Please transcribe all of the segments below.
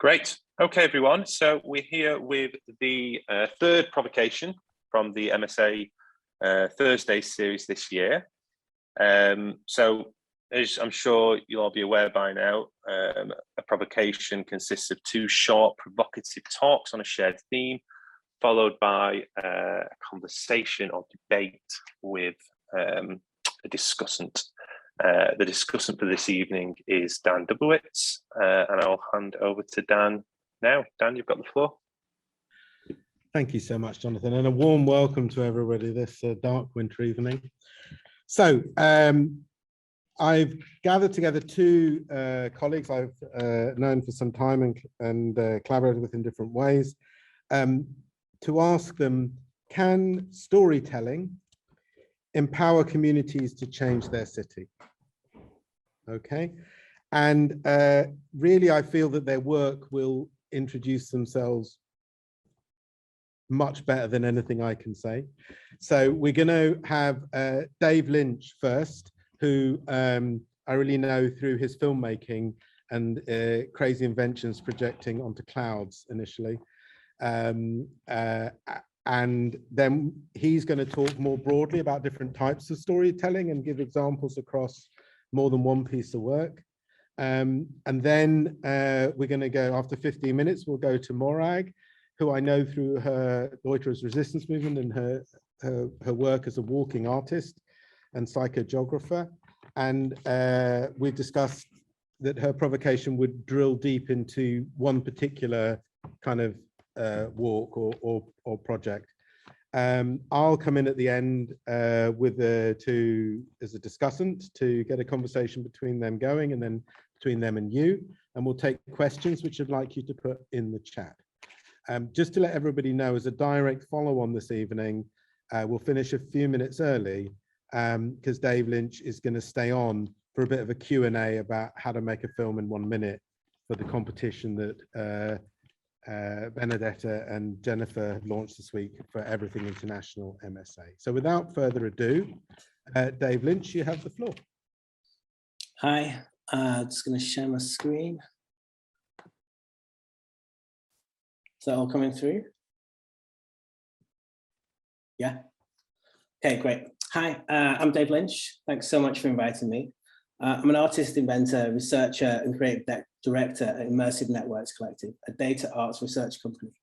Great. Okay, everyone. So we're here with the third provocation from the MSA Thursdays series this year. So as I'm sure you'll all be aware by now, a provocation consists of two short provocative talks on a shared theme, followed by a conversation or debate with a discussant. The discussant for this evening is Dan Dublowitz, and I'll hand over to Dan now. Dan, you've got the floor. Thank you so much, Jonathan, and a warm welcome to everybody this dark winter evening. So I've gathered together two colleagues I've known for some time and collaborated with in different ways to ask them, can storytelling empower communities to change their city? Okay, and really I feel that their work will introduce themselves much better than anything I can say. So we're going to have Dave Lynch first, who I really know through his filmmaking and crazy inventions projecting onto clouds initially. And then he's going to talk more broadly about different types of storytelling and give examples across more than one piece of work. And then we're going to go, after 15 minutes, we'll go to Morag, who I know through her Loiterers Resistance Movement and her work as a walking artist and psychogeographer. And we discussed that her provocation would drill deep into one particular kind of walk or project. I'll come in at the end with the two as a discussant to get a conversation between them going, and then between them and you, and we'll take questions which I'd like you to put in the chat. Just to let everybody know, as a direct follow on this evening, we'll finish a few minutes early because Dave Lynch is going to stay on for a bit of a Q&A about how to make a film in 1 minute for the competition that Benedetta and Jennifer launched this week for Everything International MSA. So without further ado, Dave Lynch, you have the floor. Hi, just going to share my screen. Is that all coming through? Yeah. Okay, great. Hi, I'm Dave Lynch. Thanks so much for inviting me. I'm an artist, inventor, researcher, and creative director at Immersive Networks Collective, a data arts research company.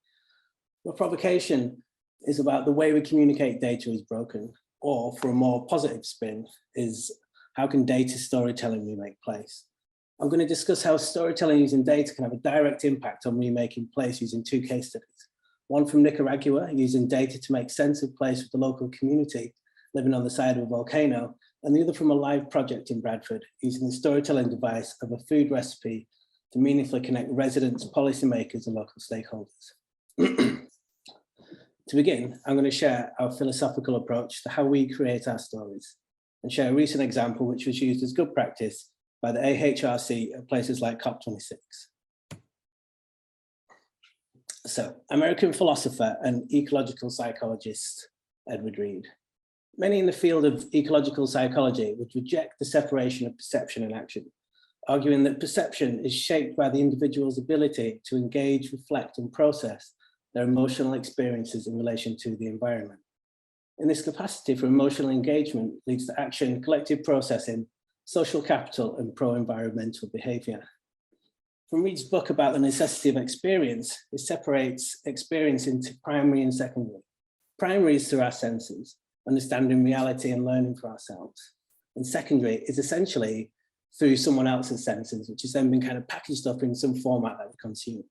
My provocation is about the way we communicate data is broken, or for a more positive spin, is how can data storytelling remake place? I'm going to discuss how storytelling using data can have a direct impact on remaking place using two case studies. One from Nicaragua, using data to make sense of place with the local community living on the side of a volcano, and the other from a live project in Bradford, using the storytelling device of a food recipe to meaningfully connect residents, policymakers, and local stakeholders. To begin, I'm going to share our philosophical approach to how we create our stories, and share a recent example which was used as good practice by the AHRC at places like COP26. So, American philosopher and ecological psychologist Edward Reed. Many in the field of ecological psychology would reject the separation of perception and action, arguing that perception is shaped by the individual's ability to engage, reflect, and process their emotional experiences in relation to the environment. In this capacity for emotional engagement leads to action, collective processing, social capital, and pro-environmental behavior. From Reed's book about the necessity of experience, it separates experience into primary and secondary. Primary is through our senses, understanding reality and learning for ourselves. And secondary is essentially through someone else's senses, which has then been kind of packaged up in some format that we consume.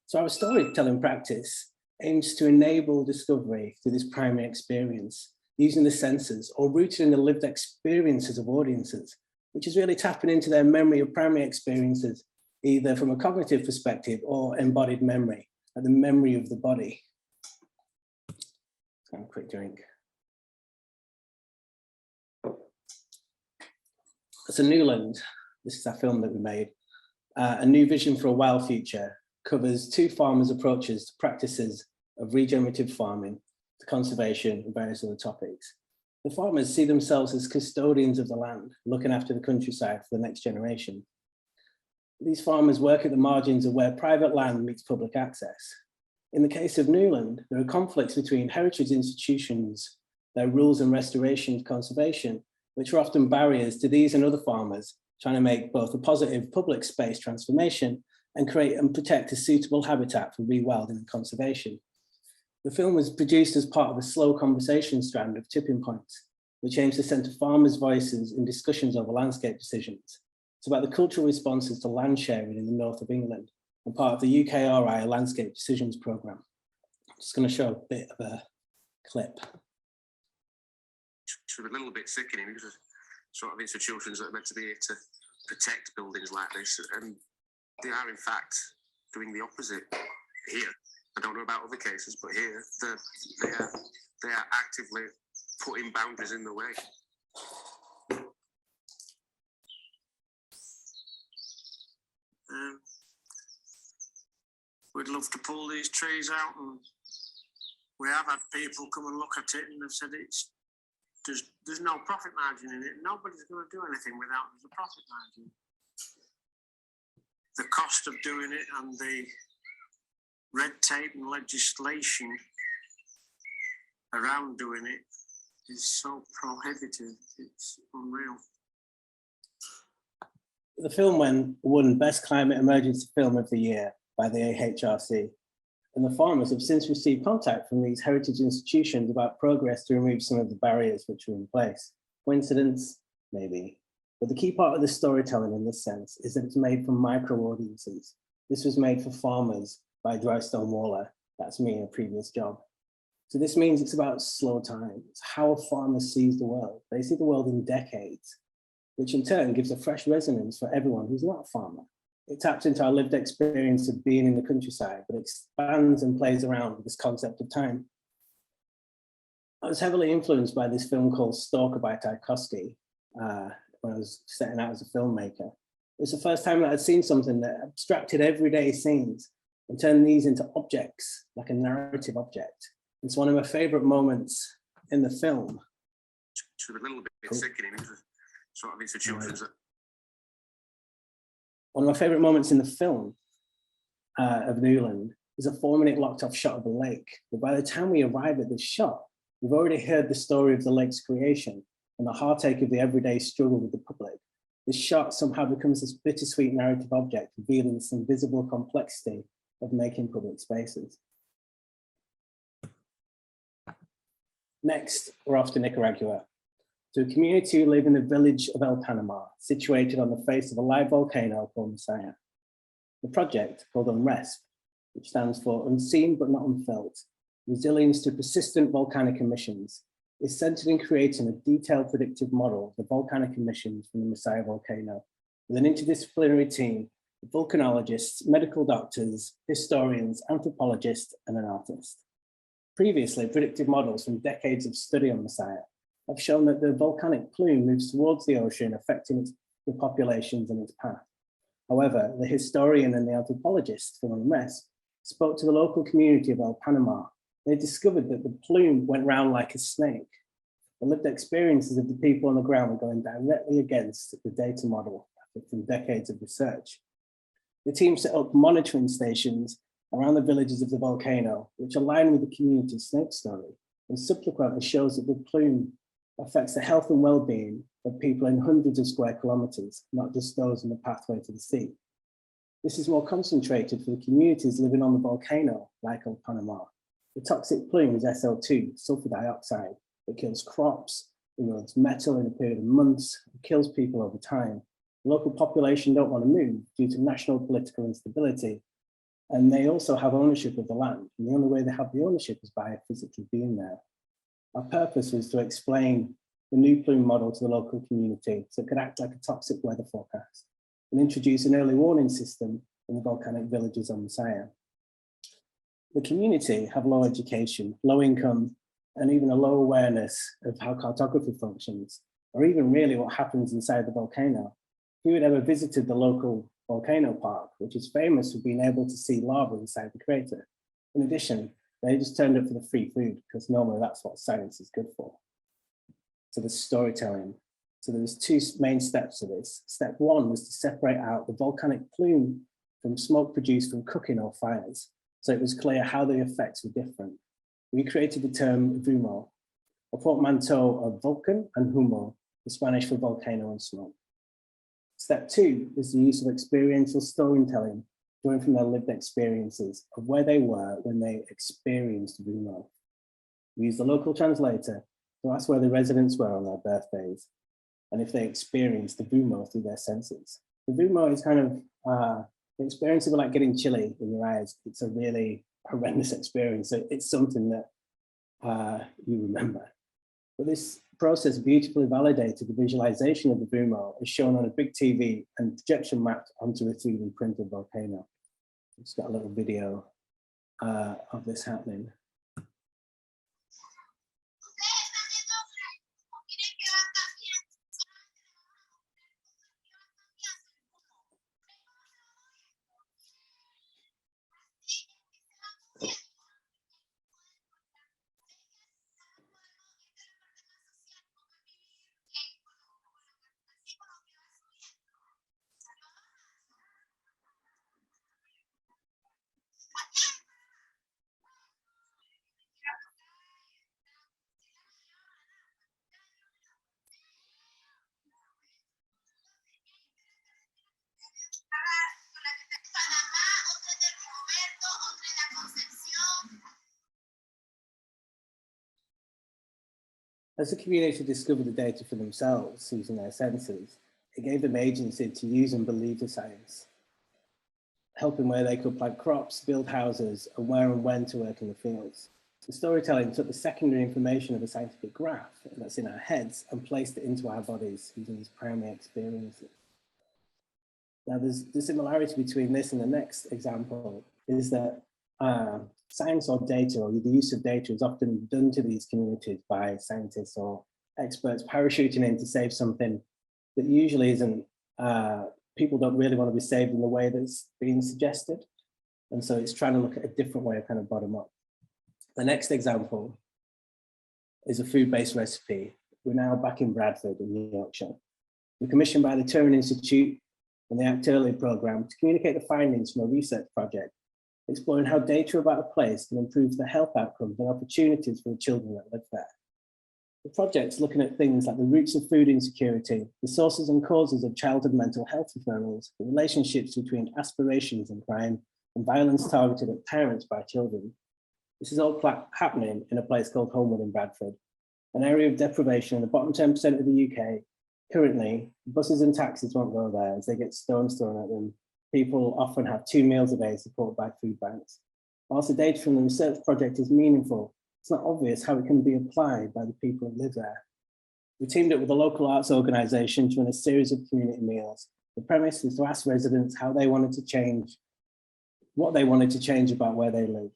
So our storytelling practice aims to enable discovery through this primary experience, using the senses or rooted in the lived experiences of audiences, which is really tapping into their memory of primary experiences, either from a cognitive perspective or embodied memory, like the memory of the body. Let's have a quick drink. So Newland, this is our film that we made, A New Vision for a Wild Future, covers two farmers' approaches to practices of regenerative farming, to conservation, and various other topics. The farmers see themselves as custodians of the land, looking after the countryside for the next generation. These farmers work at the margins of where private land meets public access. In the case of Newland, there are conflicts between heritage institutions, their rules and restoration conservation, which are often barriers to these and other farmers trying to make both a positive public space transformation and create and protect a suitable habitat for rewilding and conservation. The film was produced as part of a slow conversation strand of Tipping Points, which aims to centre farmers' voices in discussions over landscape decisions. It's about the cultural responses to land sharing in the north of England and part of the UKRI Landscape Decisions Programme. I'm just going to show a bit of a clip. It's a little bit sickening because sort of institutions that are meant to be here to protect buildings like this, and they are in fact doing the opposite here. I don't know about other cases, but here they are actively putting boundaries in the way. We'd love to pull these trees out, and we have had people come and look at it and have said there's no profit margin in it. Nobody's going to do anything without the profit margin. The cost of doing it and the red tape and legislation around doing it is so prohibitive, it's unreal. The film won Best Climate Emergency Film of the Year by the AHRC. And the farmers have since received contact from these heritage institutions about progress to remove some of the barriers which were in place. Coincidence? Maybe. But the key part of the storytelling in this sense is that it's made for micro audiences. This was made for farmers by Dry Stone Waller. That's me in a previous job. So this means it's about slow time. It's how a farmer sees the world. They see the world in decades, which in turn gives a fresh resonance for everyone who's not a farmer. It taps into our lived experience of being in the countryside, but expands and plays around with this concept of time. I was heavily influenced by this film called Stalker by Tchaikovsky when I was setting out as a filmmaker. It was the first time that I'd seen something that abstracted everyday scenes and turned these into objects, like a narrative object. It's one of my favorite moments in the film. It's a little bit sickening, sort of institutions that... One of my favorite moments in the film of Newland is a 4-minute locked off shot of a lake. But by the time we arrive at this shot, we've already heard the story of the lake's creation and the heartache of the everyday struggle with the public. This shot somehow becomes this bittersweet narrative object, revealing this invisible complexity of making public spaces. Next, we're off to Nicaragua, to a community who live in the village of El Panama, situated on the face of a live volcano called Messiah. The project, called UNRESP, which stands for Unseen but Not Unfelt, Resilience to Persistent Volcanic Emissions, is centered in creating a detailed predictive model of the volcanic emissions from the Messiah volcano, with an interdisciplinary team of volcanologists, medical doctors, historians, anthropologists, and an artist. Previously, predictive models from decades of study on Messiah have shown that the volcanic plume moves towards the ocean, affecting the populations and its path. However, the historian and the anthropologist from UNRESP spoke to the local community of El Panama. They discovered that the plume went round like a snake. The lived experiences of the people on the ground were going directly against the data model from decades of research. The team set up monitoring stations around the villages of the volcano, which align with the community's snake story, and subsequently shows that the plume affects the health and well-being of people in hundreds of square kilometers, not just those in the pathway to the sea. This is more concentrated for the communities living on the volcano, like El Panama. The toxic plume is SO2, sulfur dioxide, that kills crops, erodes metal in a period of months, and kills people over time. The local population don't want to move due to national political instability, and they also have ownership of the land, and the only way they have the ownership is by physically being there. Our purpose was to explain the new plume model to the local community so it could act like a toxic weather forecast and introduce an early warning system in the volcanic villages on Messiah. The community have low education, low income, and even a low awareness of how cartography functions, or even really what happens inside the volcano. If you had ever visited the local volcano park, which is famous for being able to see lava inside the crater. In addition, they just turned up for the free food because normally that's what science is good for. So the storytelling. So there was two main steps to this. Step one was to separate out the volcanic plume from smoke produced from cooking or fires, so it was clear how the effects were different. We created the term humo, a portmanteau of volcan and humo, the Spanish for volcano and smoke. Step two was the use of experiential storytelling, drawing from their lived experiences of where they were when they experienced humo. We used the local translator to ask where the residents were on their birthdays, and if they experienced the humo through their senses. The humo is kind of the experience of like getting chilly in your eyes. It's a really horrendous experience. So it's something that you remember. But this process beautifully validated the visualization of the humo as shown on a big TV and projection mapped onto a 3D printed volcano. It's got a little video of this happening. As the community discovered the data for themselves using their senses, it gave them agency to use and believe the science, helping where they could plant crops, build houses, and where and when to work in the fields. The storytelling took the secondary information of a scientific graph that's in our heads and placed it into our bodies using these primary experiences. Now, there's the similarity between this and the next example is that science or data, or the use of data, is often done to these communities by scientists or experts parachuting in to save something that usually isn't, people don't really want to be saved in the way that's being suggested. And so it's trying to look at a different way of kind of bottom up. The next example is a food-based recipe. We're now back in Bradford in New Yorkshire. We're commissioned by the Turing Institute and the Act Early program to communicate the findings from a research project exploring how data about a place can improve the health outcomes and opportunities for the children that live there. The project's looking at things like the roots of food insecurity, the sources and causes of childhood mental health referrals, the relationships between aspirations and crime, and violence targeted at parents by children. This is all happening in a place called Homewood in Bradford, an area of deprivation in the bottom 10% of the UK. Currently, buses and taxis won't go there as they get stones thrown at them. People often have 2 meals a day supported by food banks. Whilst the data from the research project is meaningful, it's not obvious how it can be applied by the people who live there. We teamed up with a local arts organisation to run a series of community meals. The premise was to ask residents how they wanted to change, what they wanted to change about where they live.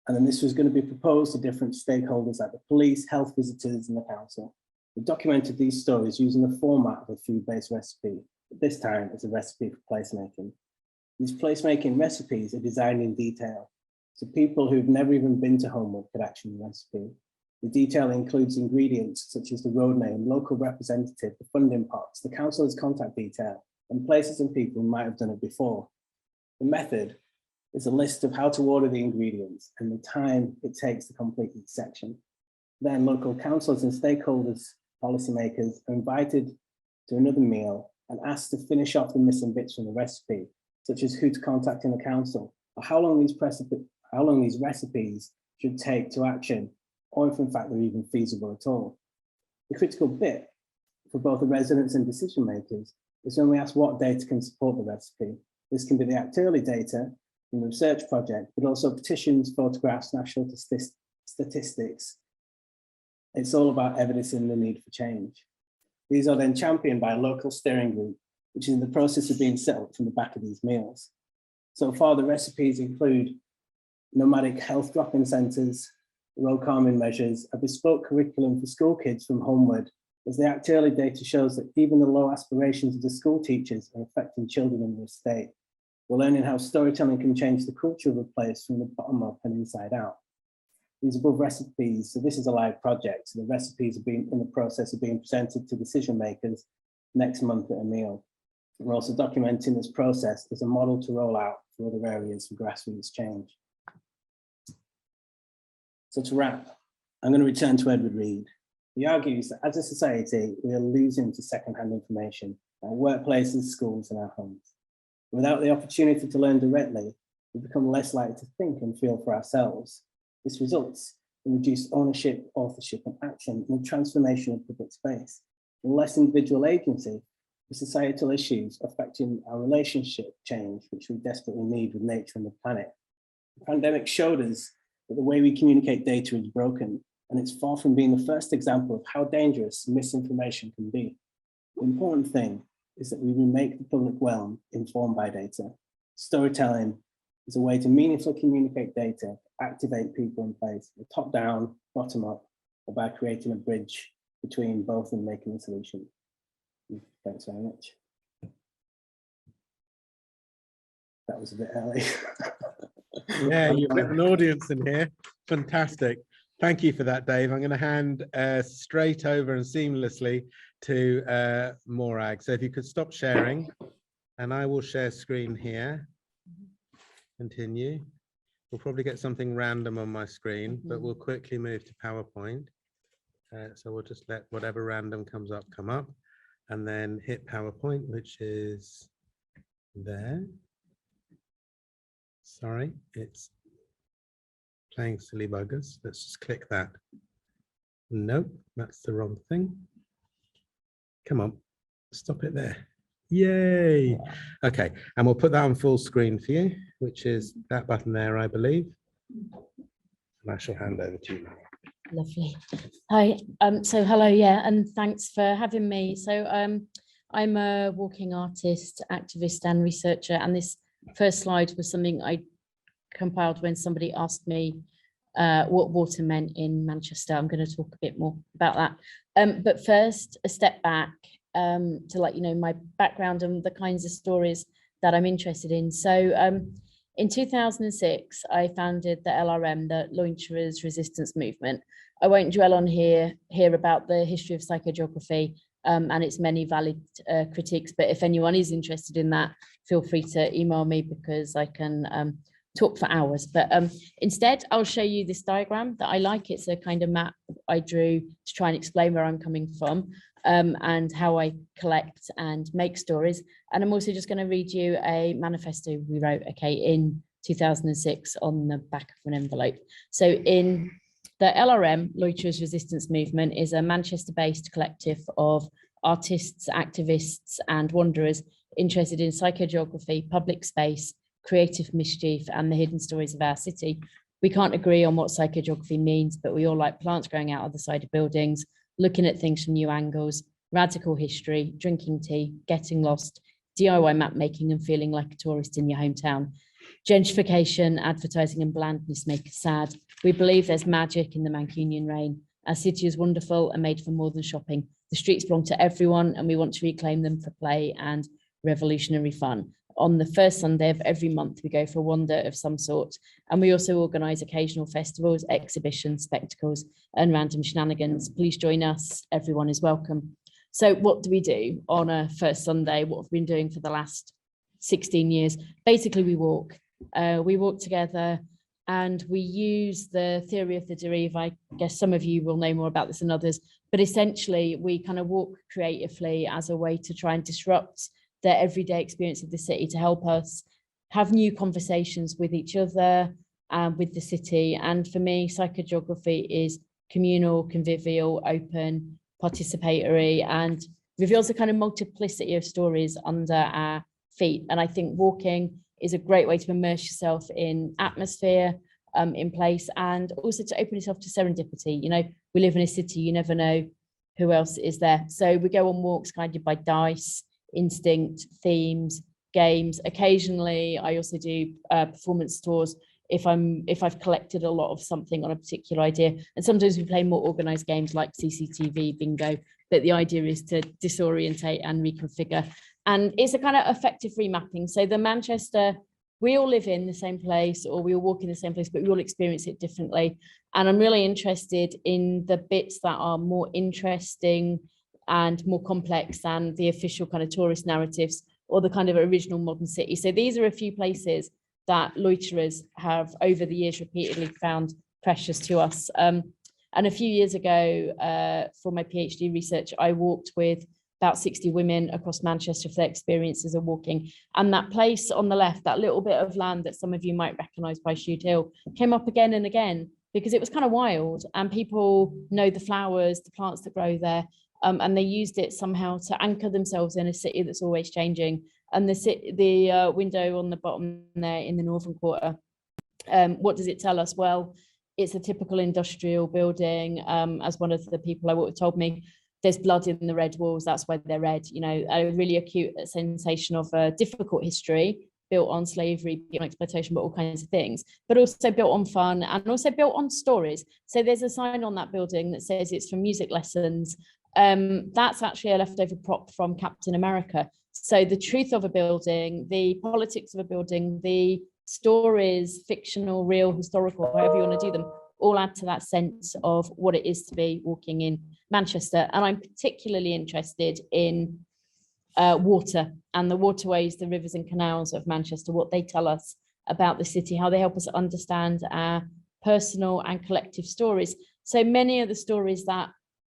And then this was going to be proposed to different stakeholders like the police, health visitors, and the council. We documented these stories using the format of a food-based recipe. But this time, it's a recipe for placemaking. These placemaking recipes are designed in detail, so people who've never even been to Homewood could action the recipe. The detail includes ingredients such as the road name, local representative, the funding pots, the councillor's contact detail, and places and people who might have done it before. The method is a list of how to order the ingredients and the time it takes to complete each section. Then local councillors and stakeholders, policymakers, are invited to another meal and asked to finish off the missing bits from the recipe, such as who to contact in the council, or how long these recipes should take to action, or if in fact they're even feasible at all. The critical bit for both the residents and decision makers is when we ask what data can support the recipe. This can be the Act Early data from the research project, but also petitions, photographs, national statistics. It's all about evidencing the need for change. These are then championed by a local steering group, which is in the process of being set up from the back of these meals. So far, the recipes include nomadic health drop-in centres, road calming measures, a bespoke curriculum for school kids from Homewood, as the Act Early data shows that even the low aspirations of the school teachers are affecting children in the estate. We're learning how storytelling can change the culture of a place from the bottom up and inside out. These above recipes, so this is a live project, so the recipes are being in the process of being presented to decision makers next month at a meal. We're also documenting this process as a model to roll out for other areas for grassroots change. So to wrap, I'm going to return to Edward Reed. He argues that as a society, we are losing to secondhand information in our workplaces, schools, and our homes. Without the opportunity to learn directly, we become less likely to think and feel for ourselves. This results in reduced ownership, authorship, and action in the transformation of public space, and less individual agency for societal issues affecting our relationship change, which we desperately need with nature and the planet. The pandemic showed us that the way we communicate data is broken, and it's far from being the first example of how dangerous misinformation can be. The important thing is that we remake the public realm informed by data. Storytelling is a way to meaningfully communicate data, activate people in place, top down, bottom up, or by creating a bridge between both and making a solution. Thanks very much. That was a bit early. Yeah, you've got an audience in here. Fantastic. Thank you for that, Dave. I'm going to hand straight over and seamlessly to Morag. So if you could stop sharing, and I will share screen here. Continue. We'll probably get something random on my screen, but we'll quickly move to PowerPoint. So we'll just let whatever random comes up come up, and then hit PowerPoint, which is there. Sorry, it's playing silly buggers. Let's just click that. Nope, that's the wrong thing. Come on, stop it there. Yay. Okay, and we'll put that on full screen for you, which is that button there, I believe. And I shall hand over to you now. Lovely. Hi, so hello, yeah, and thanks for having me. So I'm a walking artist, activist and researcher, and this first slide was something I compiled when somebody asked me what water meant in Manchester. I'm going to talk a bit more about that. But first, a step back to let you know my background and the kinds of stories that I'm interested in. So in 2006, I founded the LRM, the Loiterers Resistance Movement. I won't dwell on here about the history of psychogeography and its many valid critiques, but if anyone is interested in that, feel free to email me because I can talk for hours. But instead, I'll show you this diagram that I like. It's a kind of map I drew to try and explain where I'm coming from and how I collect and make stories. And I'm also just going to read you a manifesto we wrote, okay, in 2006 on the back of an envelope. So in the LRM, Loiterers Resistance Movement, is a Manchester-based collective of artists, activists, and wanderers interested in psychogeography, public space, creative mischief, and the hidden stories of our city. We can't agree on what psychogeography means, but we all like plants growing out of the side of buildings, looking at things from new angles, radical history, drinking tea, getting lost, DIY map making, and feeling like a tourist in your hometown. Gentrification, advertising, and blandness make us sad. We believe there's magic in the Mancunian rain. Our city is wonderful and made for more than shopping. The streets belong to everyone, and we want to reclaim them for play and revolutionary fun. On the first Sunday of every month, we go for a wander of some sort, and we also organise occasional festivals, exhibitions, spectacles, and random shenanigans. Please join us. Everyone is welcome. So what do we do on a first Sunday? What have we been doing for the last 16 years? Basically, we walk. We walk together, and we use the theory of the derive. I guess some of you will know more about this than others, but essentially we kind of walk creatively as a way to try and disrupt the everyday experience of the city, to help us have new conversations with each other and with the city. And for me, psychogeography is communal, convivial, open, participatory, and reveals a kind of multiplicity of stories under our feet. And I think walking is a great way to immerse yourself in atmosphere, in place, and also to open yourself to serendipity. You know, we live in a city, you never know who else is there. So we go on walks guided by dice, instinct, themes, games. Occasionally, I also do performance tours if I've collected a lot of something on a particular idea. And sometimes we play more organized games like CCTV, bingo, but the idea is to disorientate and reconfigure. And it's a kind of effective remapping. So the Manchester, we all live in the same place, or we all walk in the same place, but we all experience it differently. And I'm really interested in the bits that are more interesting and more complex than the official kind of tourist narratives or the kind of original modern city. So these are a few places that loiterers have over the years repeatedly found precious to us. And a few years ago, for my PhD research, I walked with about 60 women across Manchester for their experiences of walking. And that place on the left, that little bit of land that some of you might recognise by Shude Hill, came up again and again because it was kind of wild, and people know the flowers, the plants that grow there, and they used it somehow to anchor themselves in a city that's always changing. And the window on the bottom there in the northern quarter, what does it tell us? Well, it's a typical industrial building. As one of the people I worked with told me, there's blood in the red walls, that's why they're red. You know, a really acute sensation of a difficult history built on slavery, built on exploitation, but all kinds of things, but also built on fun and also built on stories. So there's a sign on that building that says it's for music lessons. That's actually a leftover prop from Captain America. So the truth of a building, the politics of a building, the stories, fictional, real, historical, however you want to do them, all add to that sense of what it is to be walking in Manchester. And I'm particularly interested in water and the waterways, the rivers and canals of Manchester, what they tell us about the city, how they help us understand our personal and collective stories. So many of the stories that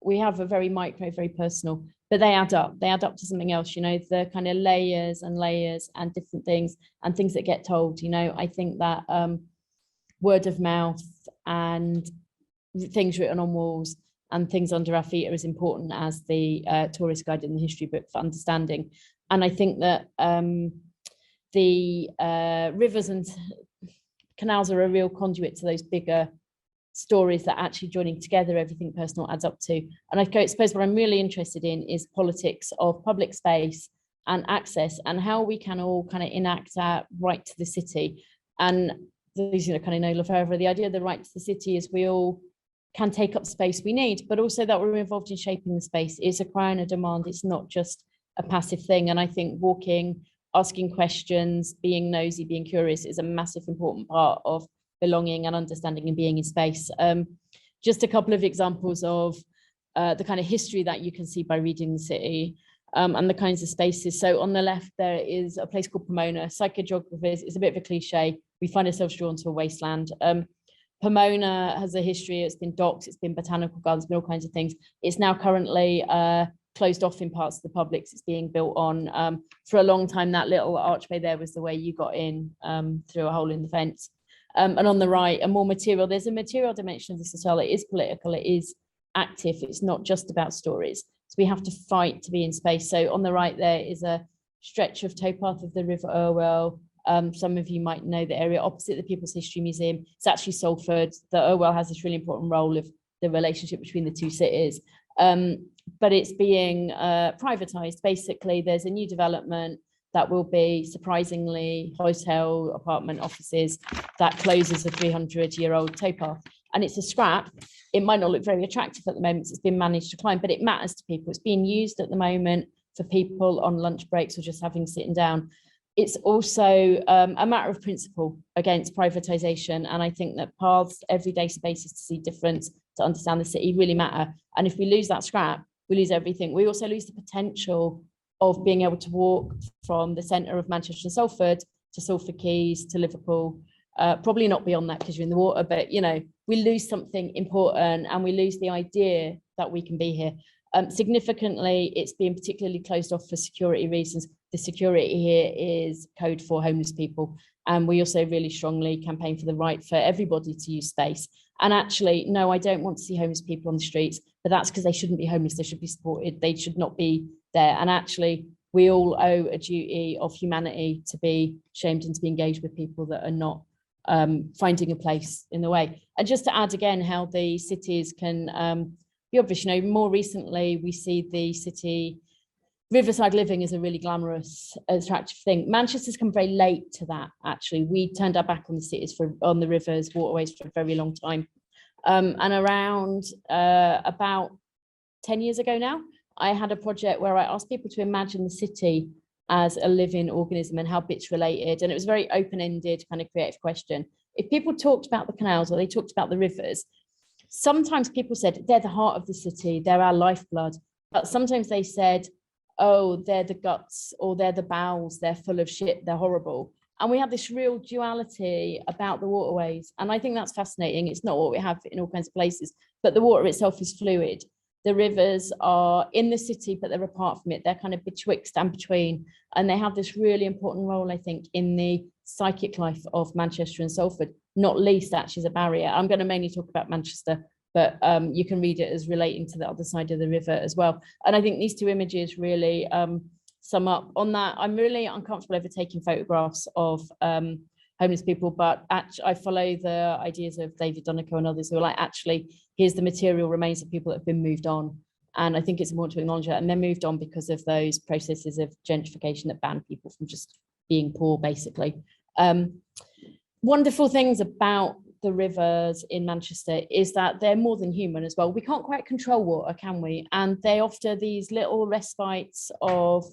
we have are very micro, very personal, but they add up to something else, you know, the kind of layers and different things and things that get told. You know, I think that word of mouth and things written on walls and things under our feet are as important as the tourist guide in the history book for understanding. And I think that the rivers and canals are a real conduit to those bigger stories that actually joining together everything personal adds up to. And I suppose what I'm really interested in is politics of public space and access, and how we can all kind of enact our right to the city. And these, you know, kind of know forever, the idea of the right to the city is we all can take up space we need, but also that we're involved in shaping the space. It's a cry and a demand. It's not just a passive thing. And I think walking, asking questions, being nosy, being curious is a massive important part of belonging and understanding and being in space. Just a couple of examples of the kind of history that you can see by reading the city and the kinds of spaces. So on the left, there is a place called Pomona. Psychogeographers, it's a bit of a cliche. We find ourselves drawn to a wasteland. Pomona has a history. It's been docks, it's been botanical gardens, been all kinds of things. It's now currently closed off in parts of the public. It's being built on. For a long time, that little archway there was the way you got in through a hole in the fence. And on the right, there's a material dimension of this as well. It is political, it is active, it's not just about stories. So we have to fight to be in space. So on the right there is a stretch of towpath of the River Irwell. Some of you might know the area opposite the People's History Museum. It's actually Salford. The Irwell has this really important role of the relationship between the two cities. But it's being privatized. Basically, there's a new development that will be surprisingly hotel, apartment, offices that closes a 300-year-old towpath. And it's a scrap. It might not look very attractive at the moment. It's been managed to climb, but it matters to people. It's being used at the moment for people on lunch breaks or just having sitting down. It's also a matter of principle against privatization. And I think that paths, everyday spaces to see difference, to understand the city really matter. And if we lose that scrap, we lose everything. We also lose the potential of being able to walk from the centre of Manchester and Salford to Salford Quays to Liverpool, probably not beyond that because you're in the water, but you know, we lose something important and we lose the idea that we can be here. Significantly, it's being particularly closed off for security reasons. The security here is code for homeless people. And we also really strongly campaign for the right for everybody to use space. And actually, no, I don't want to see homeless people on the streets, but that's because they shouldn't be homeless. They should be supported. They should not be there. And actually, we all owe a duty of humanity to be shamed and to be engaged with people that are not finding a place in the way. And just to add again how the cities can be obvious, you know, more recently we see the city, riverside living is a really glamorous, attractive thing. Manchester's come very late to that, actually. We turned our back on the cities, on the rivers, waterways for a very long time. And around about 10 years ago now, I had a project where I asked people to imagine the city as a living organism and how bits related. And it was a very open-ended kind of creative question. If people talked about the canals or they talked about the rivers, sometimes people said they're the heart of the city, they're our lifeblood. But sometimes they said, oh, they're the guts, or they're the bowels, they're full of shit, they're horrible. And we have this real duality about the waterways. And I think that's fascinating. It's not what we have in all kinds of places, but the water itself is fluid. The rivers are in the city, but they're apart from it. They're kind of betwixt and between. And they have this really important role, I think, in the psychic life of Manchester and Salford, not least actually as a barrier. I'm going to mainly talk about Manchester, but you can read it as relating to the other side of the river as well. And I think these two images really sum up on that. I'm really uncomfortable over taking photographs of homeless people, but actually I follow the ideas of David Donegal and others who are like, actually, here's the material remains of people that have been moved on. And I think it's important to acknowledge that. And they're moved on because of those processes of gentrification that ban people from just being poor, basically. Wonderful things about the rivers in Manchester is that they're more than human as well. We can't quite control water, can we? And they offer these little respites of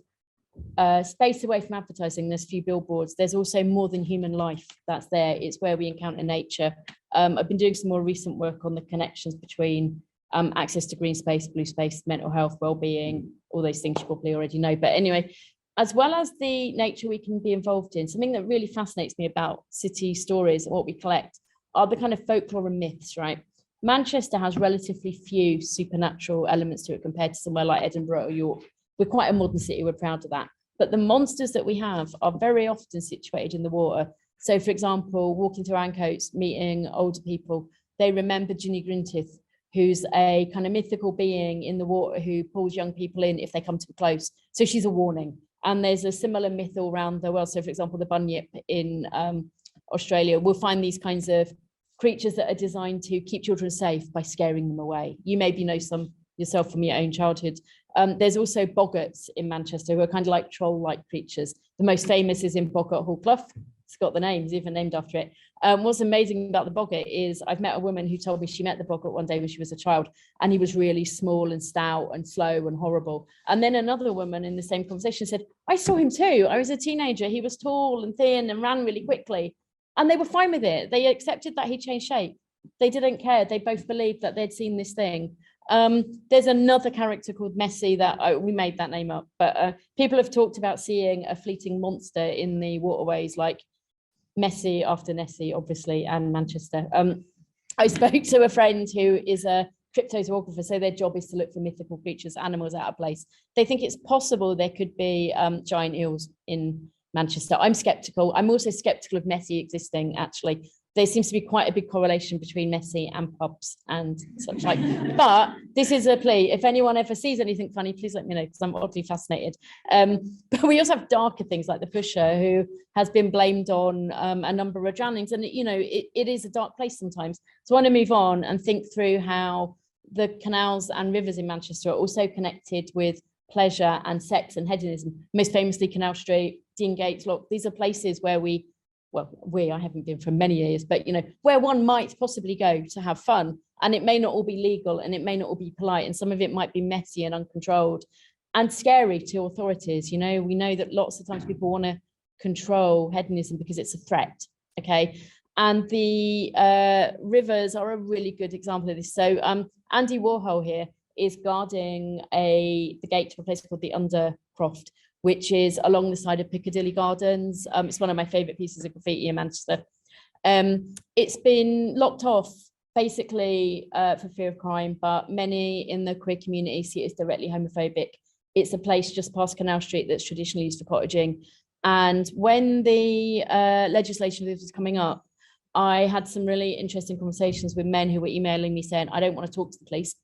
space away from advertising. There's a few billboards. There's also more than human life that's there. It's where we encounter nature. I've been doing some more recent work on the connections between access to green space, blue space, mental health, well-being, all those things you probably already know. But anyway, as well as the nature we can be involved in, something that really fascinates me about city stories and what we collect are the kind of folklore and myths, right? Manchester has relatively few supernatural elements to it compared to somewhere like Edinburgh or York. We're quite a modern city, we're proud of that. But the monsters that we have are very often situated in the water. So for example, walking through Ancoats, meeting older people, they remember Ginny Grintith, who's a kind of mythical being in the water who pulls young people in if they come too close. So she's a warning. And there's a similar myth all around the world. So for example, the bunyip in Australia, we'll find these kinds of creatures that are designed to keep children safe by scaring them away. You maybe know some yourself from your own childhood. There's also boggarts in Manchester who are kind of like troll-like creatures. The most famous is in Boggart Hall Clough. It's got the name, it's even named after it. What's amazing about the boggart is I've met a woman who told me she met the boggart one day when she was a child, and he was really small and stout and slow and horrible. And then another woman in the same conversation said, I saw him too. I was a teenager. He was tall and thin and ran really quickly. And they were fine with it. They accepted that he changed shape. They didn't care. They both believed that they'd seen this thing. There's another character called Messi that we made that name up, but people have talked about seeing a fleeting monster in the waterways, like Messi after Nessie, obviously, and Manchester. I spoke to a friend who is a cryptozoographer, so their job is to look for mythical creatures, animals out of place. They think it's possible there could be giant eels in Manchester. I'm skeptical. I'm also skeptical of Messi existing, actually. There seems to be quite a big correlation between Messi and pubs and such like. But this is a plea. If anyone ever sees anything funny, please let me know, because I'm oddly fascinated. But we also have darker things like the Pusher, who has been blamed on a number of drownings. And, you know, it is a dark place sometimes. So I want to move on and think through how the canals and rivers in Manchester are also connected with pleasure and sex and hedonism. Most famously, Canal Street, Dean Gates Lock. These are places where I haven't been for many years, but, you know, where one might possibly go to have fun. And it may not all be legal and it may not all be polite. And some of it might be messy and uncontrolled and scary to authorities. You know, we know that lots of times people want to control hedonism because it's a threat. Okay. And the rivers are a really good example of this. So Andy Warhol here is guarding the gate to a place called the Undercroft, which is along the side of Piccadilly Gardens. It's one of my favourite pieces of graffiti in Manchester. It's been locked off basically for fear of crime, but many in the queer community see it as directly homophobic. It's a place just past Canal Street that's traditionally used for cottaging. And when the legislation of this was coming up, I had some really interesting conversations with men who were emailing me saying, I don't want to talk to the police.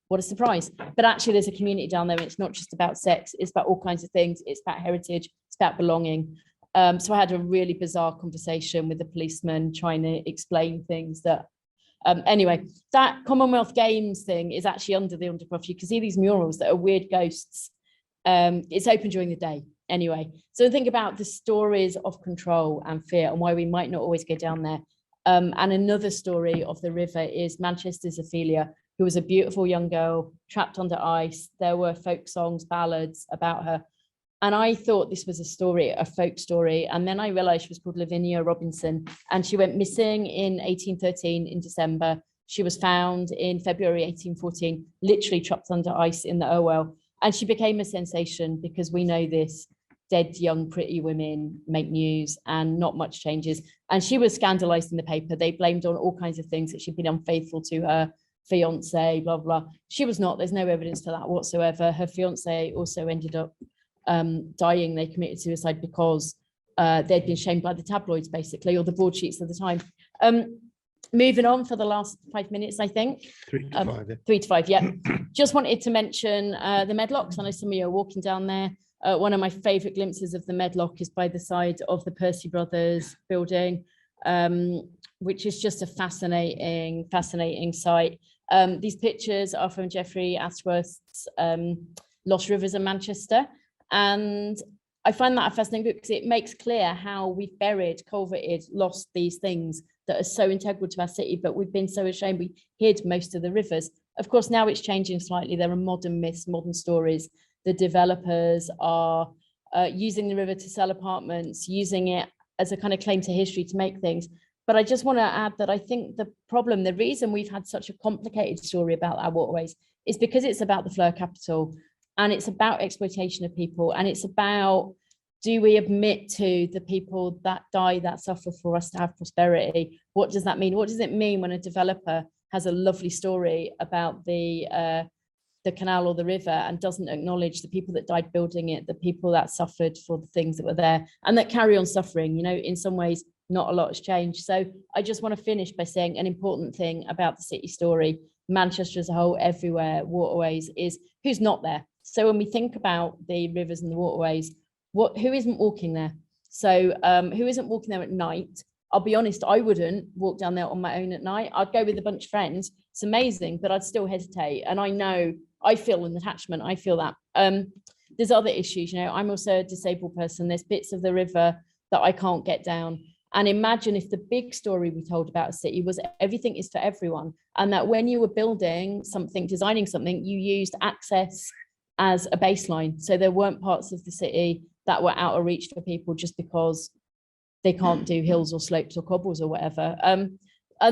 What a surprise. But actually there's a community down there. And it's not just about sex. It's about all kinds of things. It's about heritage. It's about belonging. So I had a really bizarre conversation with the policeman trying to explain things that, anyway, that Commonwealth Games thing is actually under the Undercroft. You can see these murals that are weird ghosts. It's open during the day. Anyway, so think about the stories of control and fear and why we might not always go down there. And another story of the river is Manchester's Ophelia, who was a beautiful young girl trapped under ice. There were folk songs, ballads about her. And I thought this was a story, a folk story. And then I realized she was called Lavinia Robinson, and she went missing in 1813 in December. She was found in February 1814, literally trapped under ice in the Irwell. And she became a sensation because we know this: dead, young, pretty women make news and not much changes. And she was scandalized in the paper. They blamed on all kinds of things, that she'd been unfaithful to her fiance, blah, blah. She was not. There's no evidence for that whatsoever. Her fiance also ended up dying. They committed suicide because they'd been shamed by the tabloids, basically, or the broadsheets at the time. Moving on for the last 5 minutes, I think. 3 to 5, yeah. 3 to 5, yeah. Just wanted to mention the Medlocks. I know some of you are walking down there. One of my favourite glimpses of the Medlock is by the side of the Percy Brothers building, which is just a fascinating sight. These pictures are from Geoffrey Ashworth's Lost Rivers in Manchester. And I find that a fascinating book because it makes clear how we've buried, culverted, lost these things that are so integral to our city, but we've been so ashamed we hid most of the rivers. Of course, now it's changing slightly. There are modern myths, modern stories. The developers are using the river to sell apartments, using it as a kind of claim to history to make things. But I just want to add that I think the reason we've had such a complicated story about our waterways is because it's about the flow of capital, and it's about exploitation of people, and it's about, do we admit to the people that die, that suffer, for us to have prosperity? What does that mean? What does it mean when a developer has a lovely story about the canal or the river and doesn't acknowledge the people that died building it, the people that suffered for the things that were there and that carry on suffering? You know, in some ways, not a lot has changed. So I just want to finish by saying an important thing about the city story, Manchester as a whole, everywhere, waterways, is who's not there. So when we think about the rivers and the waterways, who isn't walking there? So who isn't walking there at night? I'll be honest, I wouldn't walk down there on my own at night. I'd go with a bunch of friends. It's amazing, but I'd still hesitate. And I know, I feel an attachment. I feel that. There's other issues, you know, I'm also a disabled person. There's bits of the river that I can't get down. And imagine if the big story we told about a city was everything is for everyone. And that when you were building something, designing something, you used access as a baseline. So there weren't parts of the city that were out of reach for people just because they can't do hills or slopes or cobbles or whatever. And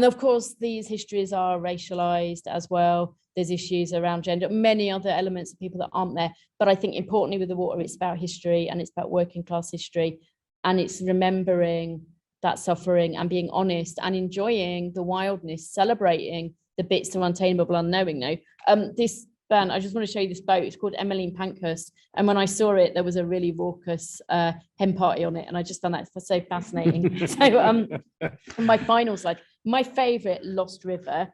of course, these histories are racialized as well. There's issues around gender, many other elements of people that aren't there. But I think importantly with the water, it's about history, and it's about working class history. And it's remembering that suffering and being honest and enjoying the wildness, celebrating the bits that are untamable, unknowing. This band, I just want to show you this boat. It's called Emmeline Pankhurst. And when I saw it, there was a really raucous hen party on it. And I just found that so fascinating. So my final slide, my favorite lost river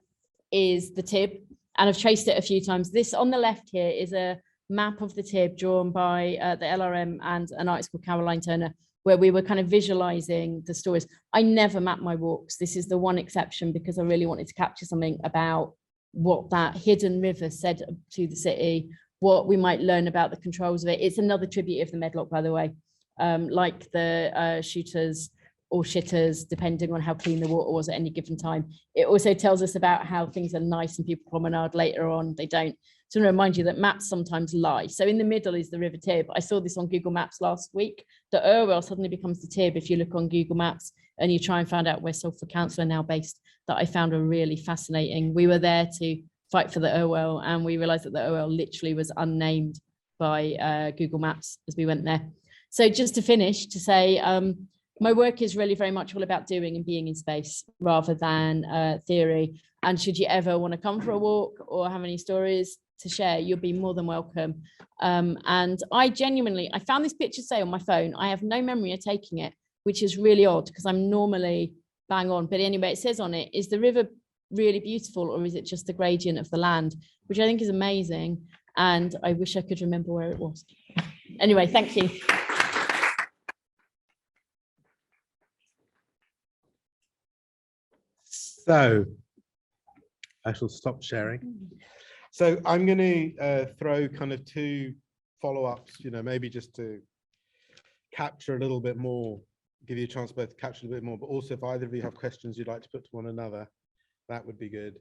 is the Tib. And I've traced it a few times. This on the left here is a map of the Tib drawn by the LRM and an artist called Caroline Turner, where we were kind of visualizing the stories. I never map my walks. This is the one exception because I really wanted to capture something about what that hidden river said to the city, what we might learn about the controls of it. It's another tribute of the Medlock, by the way, like the shooters or shitters, depending on how clean the water was at any given time. It also tells us about how things are nice and people promenade later on, they don't. So to remind you that maps sometimes lie. So in the middle is the River Tib. I saw this on Google Maps last week. The Irwell suddenly becomes the Tib if you look on Google Maps and you try and find out where Salford Council are now based. That I found a really fascinating. We were there to fight for the Irwell, and we realized that the Irwell literally was unnamed by Google Maps as we went there. So just to finish, to say, my work is really very much all about doing and being in space rather than theory. And should you ever want to come for a walk or have any stories to share, you'll be more than welcome. And I found this picture say on my phone. I have no memory of taking it, which is really odd because I'm normally bang on. But anyway, it says on it, is the river really beautiful or is it just the gradient of the land? Which I think is amazing. And I wish I could remember where it was. Anyway, thank you. So I shall stop sharing. So I'm going to throw kind of 2 follow-ups, you know, maybe just to capture a little bit more, give you a chance both to capture a bit more, but also if either of you have questions you'd like to put to one another, that would be good.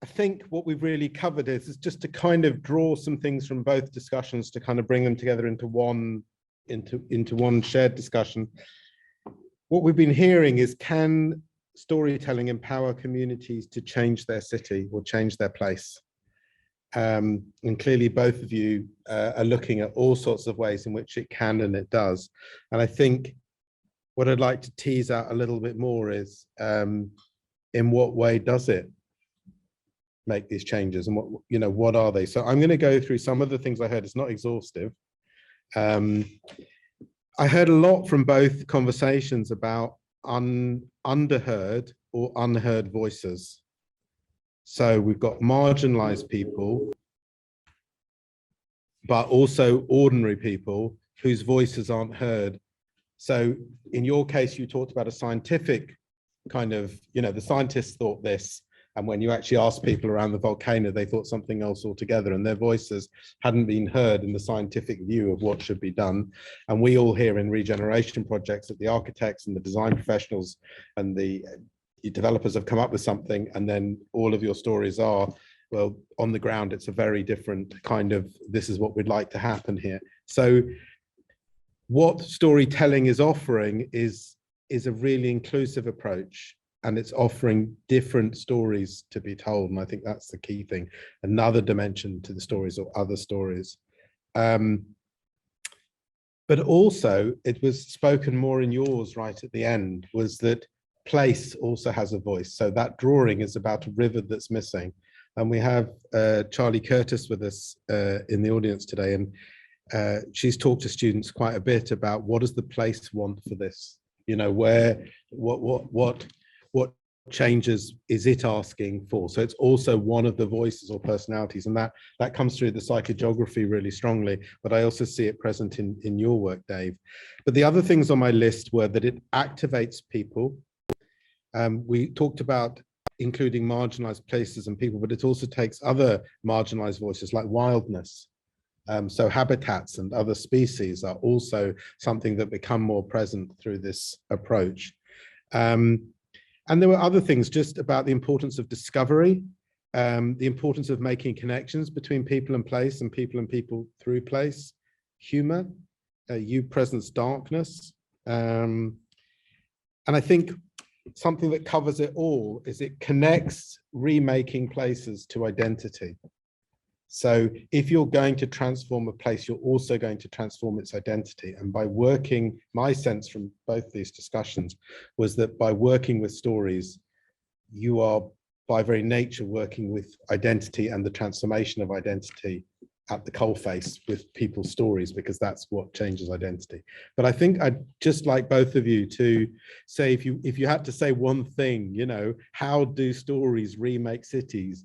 I think what we've really covered is just to kind of draw some things from both discussions to kind of bring them together into one shared discussion. What we've been hearing is, can storytelling empower communities to change their city or change their place? And clearly both of you are looking at all sorts of ways in which it can and it does. And I think what I'd like to tease out a little bit more is, in what way does it make these changes, and what are they? So I'm going to go through some of the things I heard. It's not exhaustive. I heard a lot from both conversations about underheard or unheard voices. So we've got marginalized people, but also ordinary people whose voices aren't heard. So in your case, you talked about a scientific kind of, the scientists thought this, and when you actually asked people around the volcano, they thought something else altogether, and their voices hadn't been heard in the scientific view of what should be done. And we all hear in regeneration projects that the architects and the design professionals and the developers have come up with something, and then all of your stories are, well, on the ground, it's a very different kind of, this is what we'd like to happen here. So what storytelling is offering is a really inclusive approach, and it's offering different stories to be told. And I think that's the key thing, another dimension to the stories or other stories. But also it was spoken more in yours right at the end, was that place also has a voice. So that drawing is about a river that's missing. And we have Charlie Curtis with us in the audience today. And she's talked to students quite a bit about, what does the place want for this? What changes is it asking for? So it's also one of the voices or personalities, and that comes through the psychogeography really strongly, but I also see it present in your work, Dave. But the other things on my list were that it activates people. We talked about including marginalized places and people, but it also takes other marginalized voices like wildness. So habitats and other species are also something that become more present through this approach. And there were other things just about the importance of discovery, the importance of making connections between people and place, and people through place, humor, you presence darkness. And I think something that covers it all is it connects remaking places to identity. So if you're going to transform a place, you're also going to transform its identity. And by working, my sense from both these discussions was that by working with stories, you are by very nature working with identity and the transformation of identity at the coalface with people's stories, because that's what changes identity. But I think I'd just like both of you to say, if you had to say one thing, how do stories remake cities?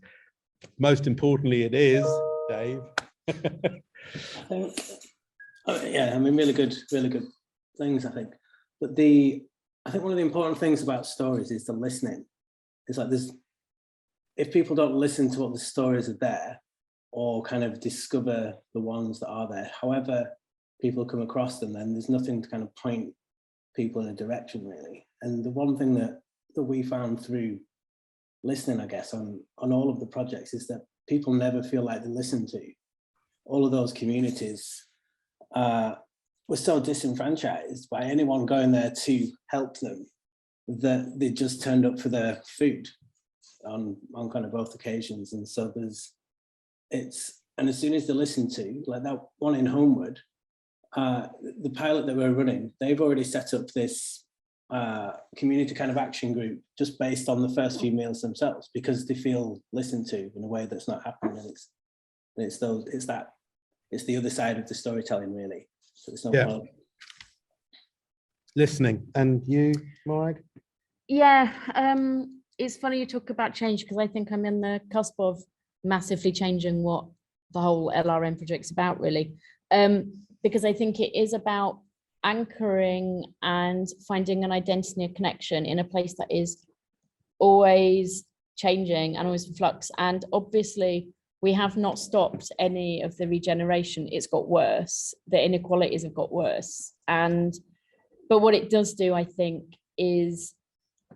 Most importantly, it is, Dave. I think, yeah, I mean, really good things, I think. But I think one of the important things about stories is the listening. It's like if people don't listen to what the stories are there, or kind of discover the ones that are there, however people come across them, then there's nothing to kind of point people in a direction, really. And the one thing that we found through listening, I guess, on all of the projects is that people never feel like they're listened to. All of those communities were so disenfranchised by anyone going there to help them that they just turned up for their food on kind of both occasions. And so and as soon as they listen to, like that one in Homewood, the pilot that we're running, they've already set up this community kind of action group just based on the first few meals themselves, because they feel listened to in a way that's not happening. And it's the other side of the storytelling, really. So it's not about listening. And you, Morag? Yeah, it's funny you talk about change, because I think I'm in the cusp of massively changing what the whole LRM project's about, really. Because I think it is about anchoring and finding an identity and connection in a place that is always changing and always in flux. And obviously we have not stopped any of the regeneration. It's got worse. The inequalities have got worse. But what it does do, I think, is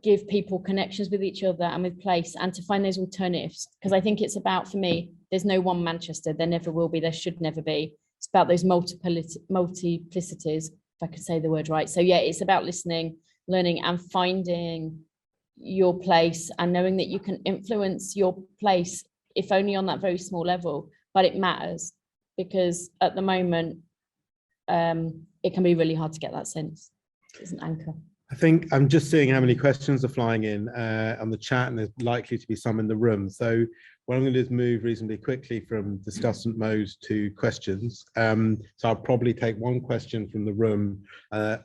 give people connections with each other and with place, and to find those alternatives. Because I think it's about, for me, there's no one Manchester, there never will be, there should never be. It's about those multiplicities, if I could say the word right. So yeah, it's about listening, learning, and finding your place, and knowing that you can influence your place, if only on that very small level, but it matters, because at the moment, it can be really hard to get that sense. It's an anchor. I think I'm just seeing how many questions are flying in on the chat, and there's likely to be some in the room. So what I'm going to do is move reasonably quickly from discussant mode to questions. So I'll probably take one question from the room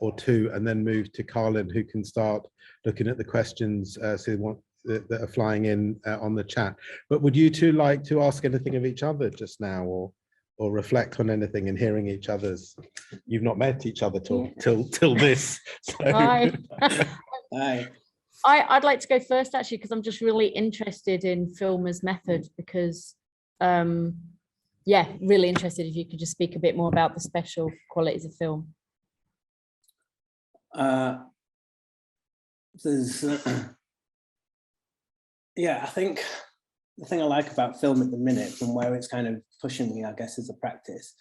or two, and then move to Carlin, who can start looking at the questions that are flying in on the chat. But would you two like to ask anything of each other just now, or reflect on anything in hearing each other's? You've not met each other till this. So. Hi. Hi. I'd like to go first, actually, because I'm just really interested in film as method, because yeah, really interested if you could just speak a bit more about the special qualities of film. Yeah, I think the thing I like about film at the minute, from where it's kind of pushing me, I guess, as a practice,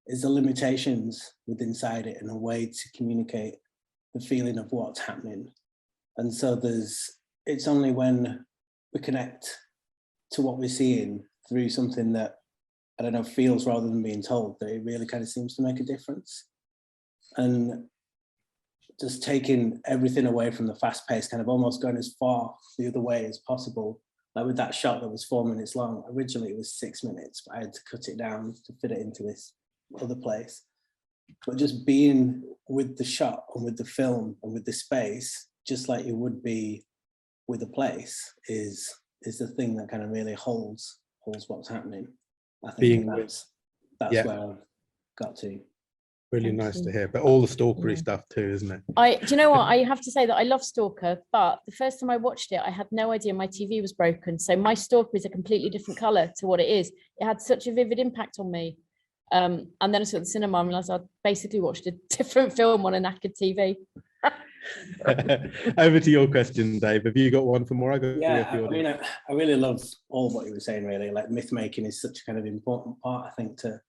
is the limitations within inside it, and a way to communicate the feeling of what's happening. And so it's only when we connect to what we're seeing through something that, I don't know, feels rather than being told, that it really kind of seems to make a difference. And just taking everything away from the fast pace, kind of almost going as far the other way as possible. Like with that shot that was 4 minutes long, originally it was 6 minutes, but I had to cut it down to fit it into this other place. But just being with the shot and with the film and with the space, just like you would be with a place, is the thing that kind of really holds what's happening. I think that's where I got to. Really Thank nice you. to hear, but all the stalkery stuff too, isn't it? Do you know what? I have to say that I love Stalker, but the first time I watched it, I had no idea my TV was broken. So my Stalker is a completely different color to what it is. It had such a vivid impact on me. And then I saw the cinema and realized I'd basically watched a different film on a knackered TV. Over to your question, Dave. Have you got one for Morag? Yeah, I mean, I really love all of what you were saying, really. Like, myth making is such a kind of important part, I think, to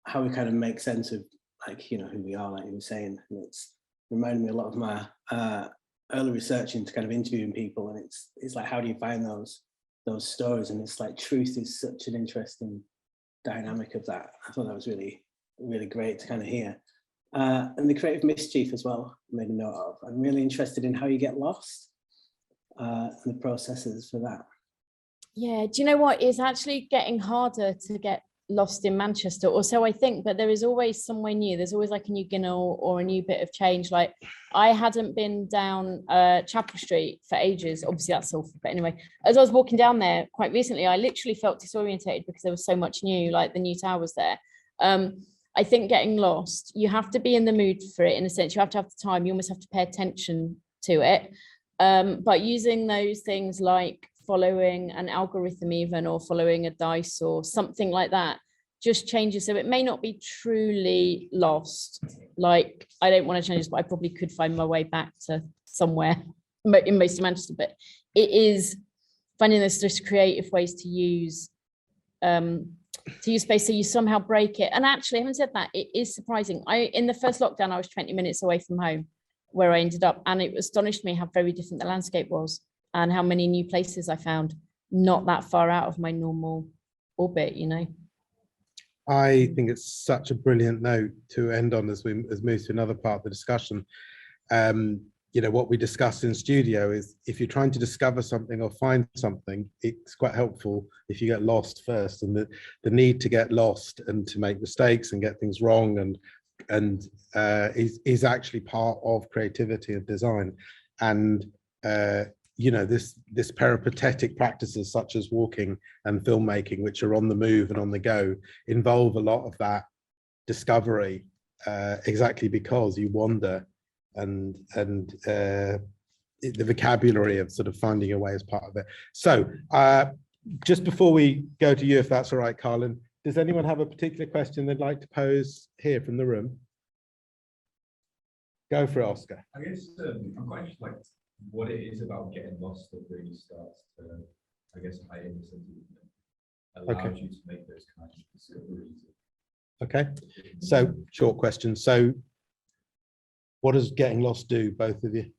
how we kind of make sense of, like, you know, who we are, like you were saying. And it's reminded me a lot of my early research into kind of interviewing people, and it's like, how do you find those stories? And it's like, truth is such an interesting dynamic of that. I thought that was really, really great to kind of hear. And the creative mischief as well, I made a note of. I'm really interested in how you get lost and the processes for that. Yeah, do you know what? It's actually getting harder to get lost in Manchester, or so I think, but there is always somewhere new. There's always like a new Guinness or a new bit of change. Like, I hadn't been down Chapel Street for ages. Obviously that's awful, but anyway, as I was walking down there quite recently, I literally felt disorientated because there was so much new, like the new towers there. I think getting lost, you have to be in the mood for it, in a sense. You have to have the time, you almost have to pay attention to it. But using those things like following an algorithm even, or following a dice or something like that, just changes. So it may not be truly lost. Like, I don't want to change this, but I probably could find my way back to somewhere in most of Manchester. But it is finding those just creative ways to use space, so you somehow break it. And actually, having said that, it is surprising. In the first lockdown, I was 20 minutes away from home, where I ended up, and it astonished me how very different the landscape was, and how many new places I found not that far out of my normal orbit, you know. I think it's such a brilliant note to end on as we move to another part of the discussion. You know, what we discussed in studio is, if you're trying to discover something or find something, it's quite helpful if you get lost first, and the need to get lost and to make mistakes and get things wrong and is actually part of creativity and design. And you know, this peripatetic practices such as walking and filmmaking, which are on the move and on the go, involve a lot of that discovery, exactly because you wander, and the vocabulary of sort of finding your way as part of it. So just before we go to you, if that's all right, Carlin, does anyone have a particular question they'd like to pose here from the room? Go for it, Oscar. I guess I'm quite like what it is about getting lost that really starts to, I guess, high innocence allows you to make those kinds of discoveries. Okay, so short question. So what does getting lost do, both of you?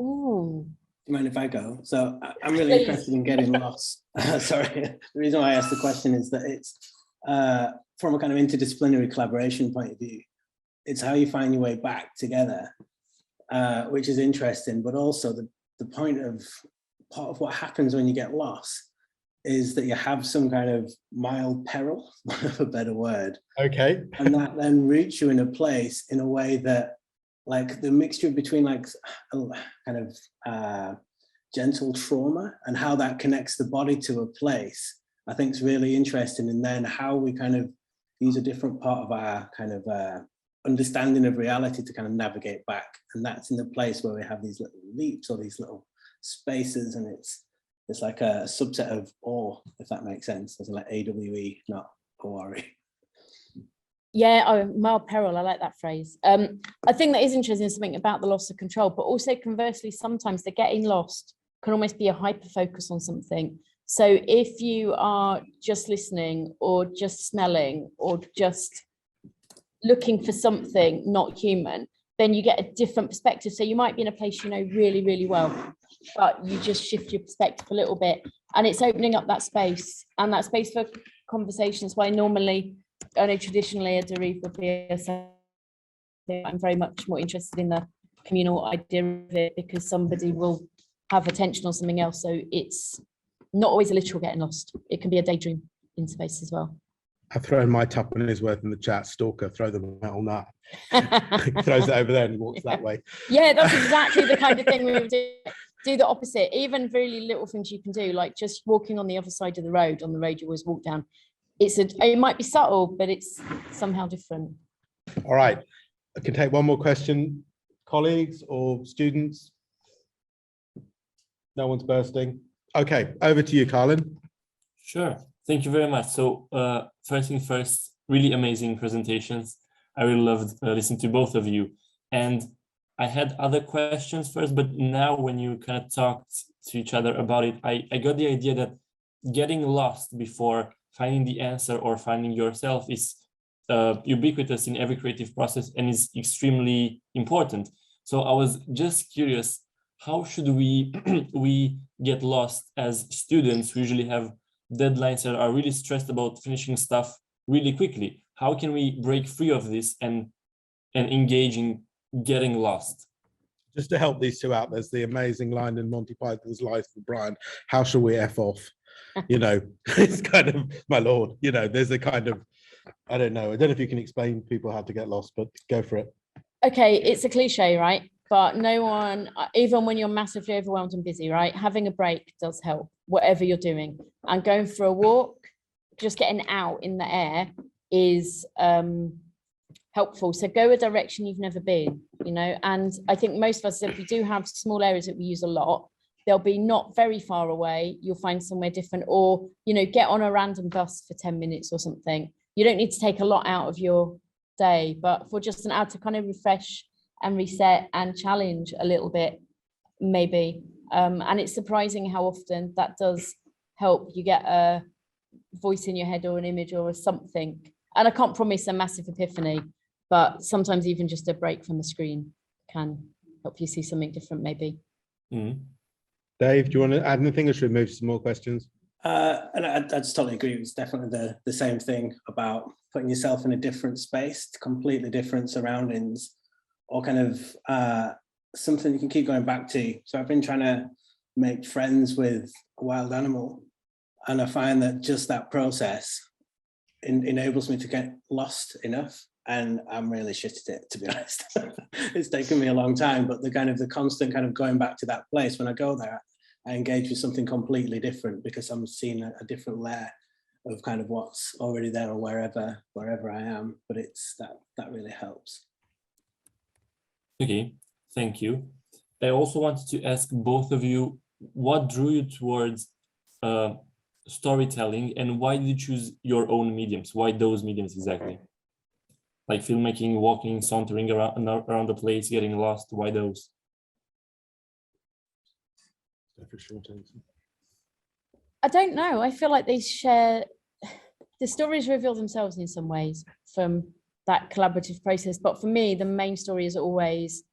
Ooh. Do you mind if I go? So I'm really interested in getting lost. Sorry, the reason why I asked the question is that it's from a kind of interdisciplinary collaboration point of view, it's how you find your way back together, which is interesting, but also the part of what happens when you get lost is that you have some kind of mild peril, for a better word. Okay. And that then roots you in a place in a way that, like, the mixture between like a kind of gentle trauma and how that connects the body to a place, I think is really interesting. And then how we kind of use a different part of our kind of understanding of reality to kind of navigate back. And that's in the place where we have these little leaps or these little spaces, and it's like a subset of awe, if that makes sense. It's like AWE, not ORE. Yeah, mild peril, I like that phrase. I think that is interesting, something about the loss of control, but also conversely, sometimes the getting lost can almost be a hyper focus on something. So if you are just listening or just smelling or just looking for something not human, then you get a different perspective. So you might be in a place you know really, really well, but you just shift your perspective a little bit, and it's opening up that space, and that space for conversations. Why normally, I know traditionally a derive would be I'm very much more interested in the communal idea of it, because somebody will have attention on something else. So it's not always a literal getting lost. It can be a daydream in space as well. I've thrown my tuppence worth in the chat. Stalker, throw the metal nut. Throws it over there and walks that way. Yeah, that's exactly the kind of thing we would do. Do the opposite. Even really little things you can do, like just walking on the other side of the road, on the road you always walk down. It might be subtle, but it's somehow different. All right, I can take one more question. Colleagues or students? No one's bursting. Okay, over to you, Carlin. Sure, thank you very much. So first thing first, really amazing presentations. I really loved listening to both of you. And I had other questions first, but now when you kind of talked to each other about it, I got the idea that getting lost before finding the answer or finding yourself is ubiquitous in every creative process and is extremely important. So I was just curious, how should we get lost as students who usually have deadlines that are really stressed about finishing stuff really quickly? How can we break free of this and engage in getting lost? Just to help these two out, there's the amazing line in Monty Python's Life of Brian, how shall we F off? You know, it's kind of, my lord, you know, there's a kind of, I don't know if you can explain to people how to get lost, but go for it. Okay, it's a cliche, right? But no one, even when you're massively overwhelmed and busy, right? Having a break does help, whatever you're doing. And going for a walk, just getting out in the air is helpful. So go a direction you've never been, you know, and I think most of us, if we do have small areas that we use a lot, they'll be not very far away. You'll find somewhere different, or, you know, get on a random bus for 10 minutes or something. You don't need to take a lot out of your day, but for just an hour to kind of refresh and reset and challenge a little bit, maybe. And it's surprising how often that does help. You get a voice in your head or an image or something. And I can't promise a massive epiphany, but sometimes even just a break from the screen can help you see something different, maybe. Mm-hmm. Dave, do you want to add anything, or should we move to some more questions? And I just totally agree. It's definitely the same thing about putting yourself in a different space, completely different surroundings, or kind of something you can keep going back to. So I've been trying to make friends with a wild animal, and I find that just that process enables me to get lost enough. And I'm really shit at it, to be honest. It's taken me a long time, but the constant kind of going back to that place, when I go there, I engage with something completely different because I'm seeing a different layer of kind of what's already there or wherever I am. But it's that really helps. Okay, thank you. I also wanted to ask both of you, what drew you towards storytelling, and why did you choose your own mediums? Why those mediums exactly? like filmmaking, walking, sauntering around the place, getting lost? Why those? I don't know. I feel like they share, the stories reveal themselves in some ways from that collaborative process. But for me, the main story is always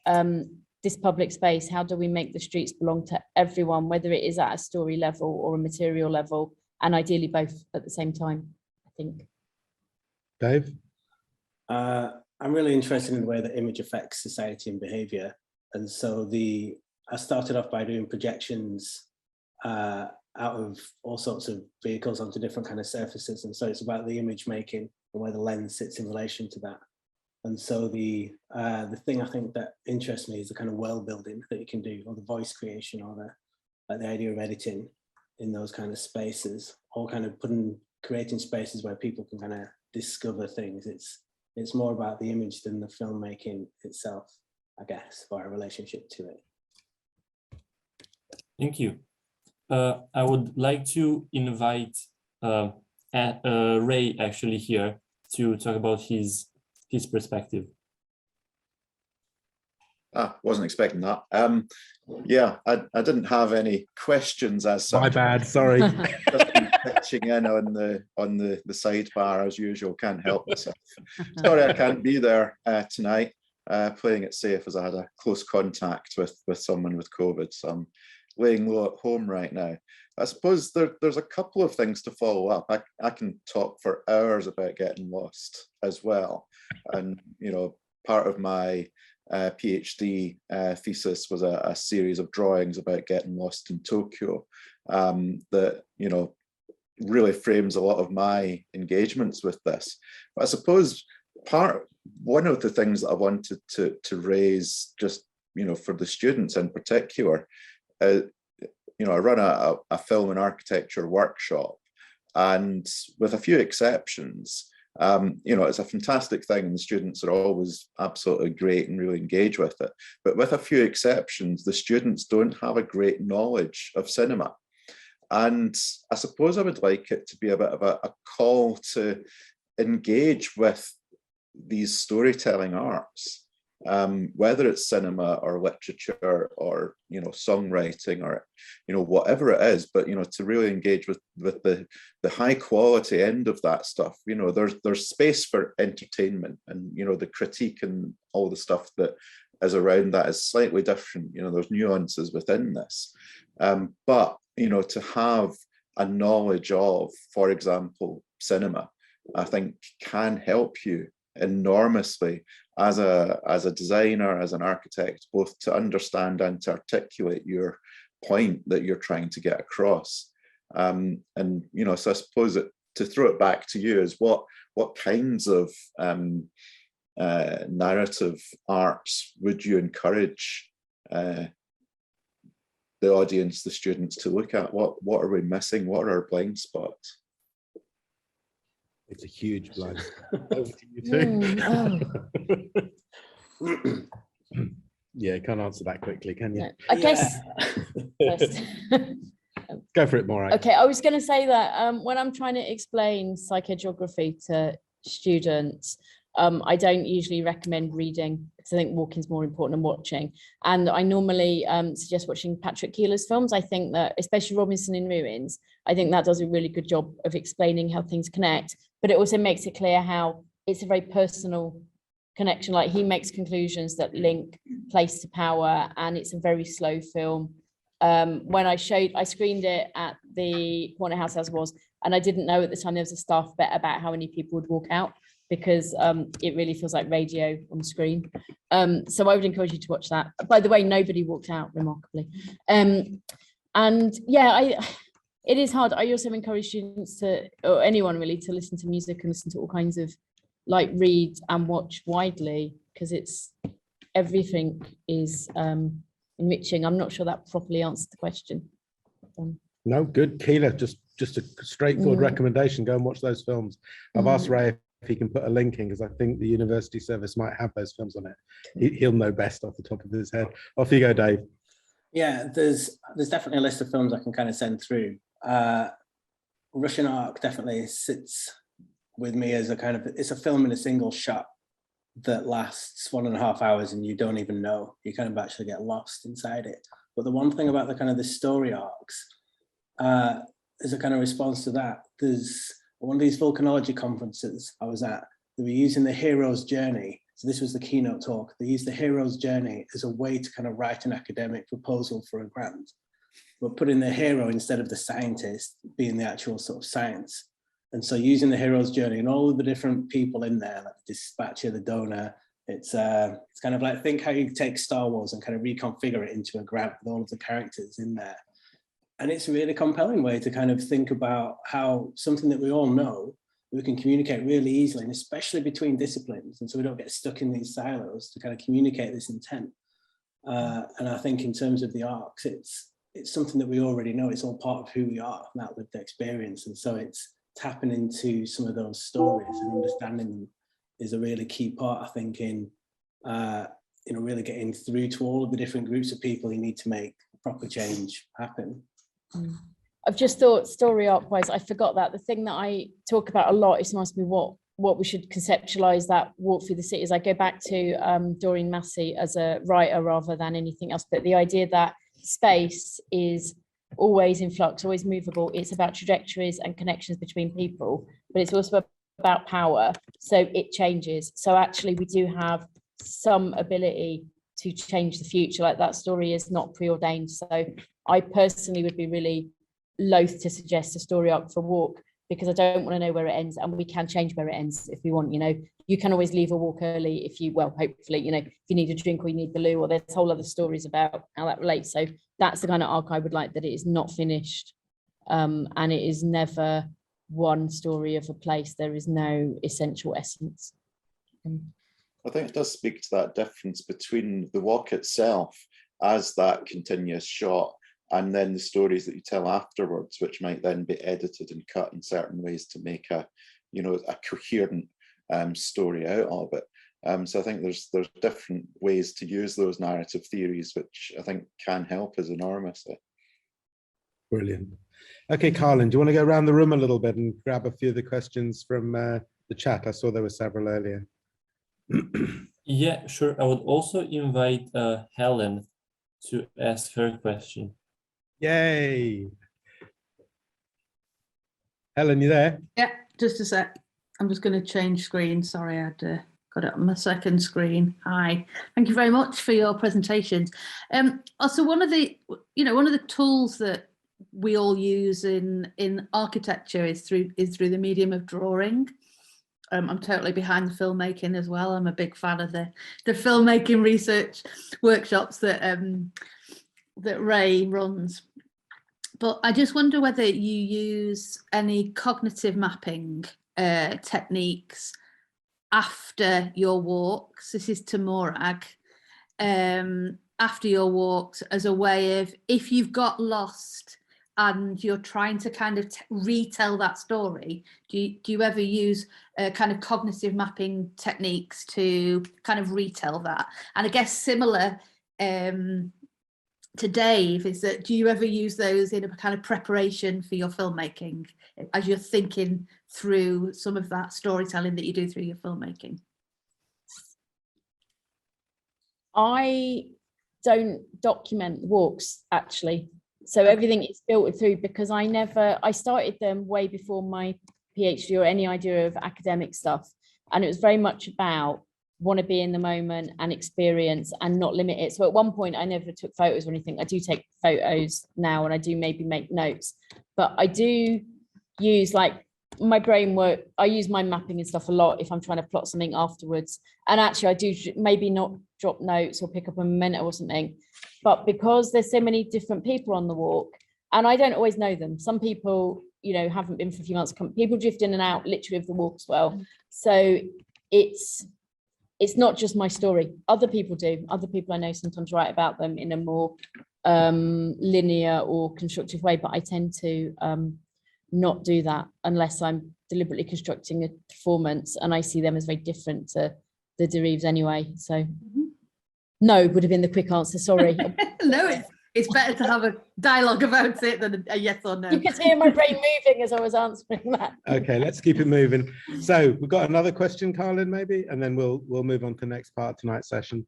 this public space. How do we make the streets belong to everyone, whether it is at a story level or a material level, and ideally both at the same time, I think. Dave? I'm really interested in the way that image affects society and behavior. And so I started off by doing projections out of all sorts of vehicles onto different kind of surfaces. And so it's about the image making and where the lens sits in relation to that. And so the thing I think that interests me is the kind of world building that you can do, or the voice creation, or the idea of editing in those kind of spaces, or kind of creating spaces where people can kind of discover things. It's more about the image than the filmmaking itself, I guess, or a relationship to it. Thank you. I would like to invite Ray actually here to talk about his perspective. Wasn't expecting that. Yeah, I didn't have any questions as such. My bad, sorry. Just been pitching in on the sidebar as usual. Can't help myself. Sorry I can't be there tonight. Playing it safe as I had a close contact with someone with COVID, so I'm laying low at home right now. I suppose there's a couple of things to follow up. I can talk for hours about getting lost as well. And, you know, part of my PhD thesis was a series of drawings about getting lost in Tokyo that, you know, really frames a lot of my engagements with this. But I suppose one of the things that I wanted to raise, just, you know, for the students in particular, you know, I run a film and architecture workshop, and with a few exceptions, you know, it's a fantastic thing and the students are always absolutely great and really engage with it. But with a few exceptions, the students don't have a great knowledge of cinema. And I suppose I would like it to be a bit of a call to engage with these storytelling arts. Whether it's cinema or literature or, you know, songwriting or, you know, whatever it is, but, you know, to really engage with the high quality end of that stuff. You know, there's space for entertainment, and, you know, the critique and all the stuff that is around that is slightly different. You know, there's nuances within this, but, you know, to have a knowledge of, for example, cinema, I think can help you enormously as a designer, as an architect, both to understand and to articulate your point that you're trying to get across. And, you know, so I suppose to throw it back to you is what kinds of narrative arts would you encourage the audience, the students, to look at? What are we missing? What are our blind spots? It's a huge blind spot. Over to you too. Yeah, can't answer that quickly, can you? No, I guess. First. Go for it, Morag. Okay, I was going to say that when I'm trying to explain psychogeography to students, I don't usually recommend reading, because I think walking's more important than watching. And I normally suggest watching Patrick Keeler's films. I think that, especially Robinson in Ruins, I think that does a really good job of explaining how things connect, but it also makes it clear how it's a very personal connection. Like, he makes conclusions that link place to power, and it's a very slow film. When I screened it at the Corner House as was, and I didn't know at the time there was a staff bet about how many people would walk out, because it really feels like radio on the screen. So I would encourage you to watch that. By the way, nobody walked out, remarkably. And yeah, it is hard. I also encourage students to, or anyone really, to listen to music and listen to all kinds of, like, read and watch widely, because it's, everything is enriching. I'm not sure that properly answered the question. No, good. Keeler, just a straightforward recommendation. Go and watch those films. I've asked Ray if he can put a link in, because I think the university service might have those films on it. He'll know best off the top of his head. Off you go, Dave. Yeah, there's definitely a list of films I can kind of send through. Russian Ark definitely sits with me as a kind of, it's a film in a single shot that lasts 1.5 hours and you don't even know, you kind of actually get lost inside it. But the one thing about the kind of the story arcs, as a kind of response to that, there's one of these volcanology conferences I was at, they were using the hero's journey. So this was the keynote talk. They used the hero's journey as a way to kind of write an academic proposal for a grant, but putting the hero instead of the scientist being the actual sort of science. And so using the hero's journey and all of the different people in there, like the dispatcher, the donor, it's kind of like, think how you take Star Wars and kind of reconfigure it into a grant with all of the characters in there. And it's a really compelling way to kind of think about how something that we all know, we can communicate really easily, and especially between disciplines. And so we don't get stuck in these silos to kind of communicate this intent. And I think in terms of the arcs, it's something that we already know. It's all part of who we are, that lived experience. And so it's tapping into some of those stories and understanding them is a really key part, I think, in really getting through to all of the different groups of people who need to make proper change happen. I've just thought story arc wise, I forgot that the thing that I talk about a lot is ask me what we should conceptualize that walk through the cities. I go back to Doreen Massey as a writer rather than anything else, but the idea that space is always in flux, always movable. It's about trajectories and connections between people, but it's also about power. So it changes. So actually we do have some ability to change the future. Like that story is not preordained. So I personally would be really loath to suggest a story arc for a walk because I don't want to know where it ends, and we can change where it ends if we want. You can always leave a walk early if you, well, hopefully, if you need a drink or you need the loo, or there's whole other stories about how that relates. So that's the kind of arc I would like, that it is not finished, and it is never one story of a place. There is no essential essence. I think it does speak to that difference between the walk itself as that continuous shot and then the stories that you tell afterwards, which might then be edited and cut in certain ways to make a coherent story out of it. So I think there's different ways to use those narrative theories, which I think can help us enormously. Brilliant. Okay, Carlin, do you want to go around the room a little bit and grab a few of the questions from the chat? I saw there were several earlier. Yeah, sure. I would also invite Helen to ask her question. Yay. Helen, you there? Yeah, just a sec. I'm just going to change screen. Sorry, I'd got it on my second screen. Hi, thank you very much for your presentations. Also, one of the tools that we all use in architecture is through the medium of drawing. I'm totally behind the filmmaking as well. I'm a big fan of the filmmaking research workshops that Ray runs. But I just wonder whether you use any cognitive mapping techniques after your walks. This is to Morag. After your walks, as a way of, if you've got lost and you're trying to kind of retell that story, do you ever use kind of cognitive mapping techniques to kind of retell that? And I guess similar to Dave, is that, do you ever use those in a kind of preparation for your filmmaking as you're thinking through some of that storytelling that you do through your filmmaking? I don't document walks, actually. So everything is filtered through, because I started them way before my PhD or any idea of academic stuff. And it was very much about want to be in the moment and experience and not limit it. So at one point I never took photos or anything. I do take photos now, and I do maybe make notes, but I do use like my brain work. I use my mapping and stuff a lot if I'm trying to plot something afterwards. And actually I do maybe not drop notes or pick up a memento or something, but because there's so many different people on the walk and I don't always know them. Some people, haven't been for a few months, people drift in and out literally of the walk as well. So it's not just my story. Other people do. Other people I know sometimes write about them in a more linear or constructive way, but I tend to not do that unless I'm deliberately constructing a performance and I see them as very different to the Derives anyway. So no would have been the quick answer, sorry. No, It's better to have a dialogue about it than a yes or no. You could hear my brain moving as I was answering that. Okay, let's keep it moving. So we've got another question, Carlin, maybe, and then we'll move on to the next part of tonight's session.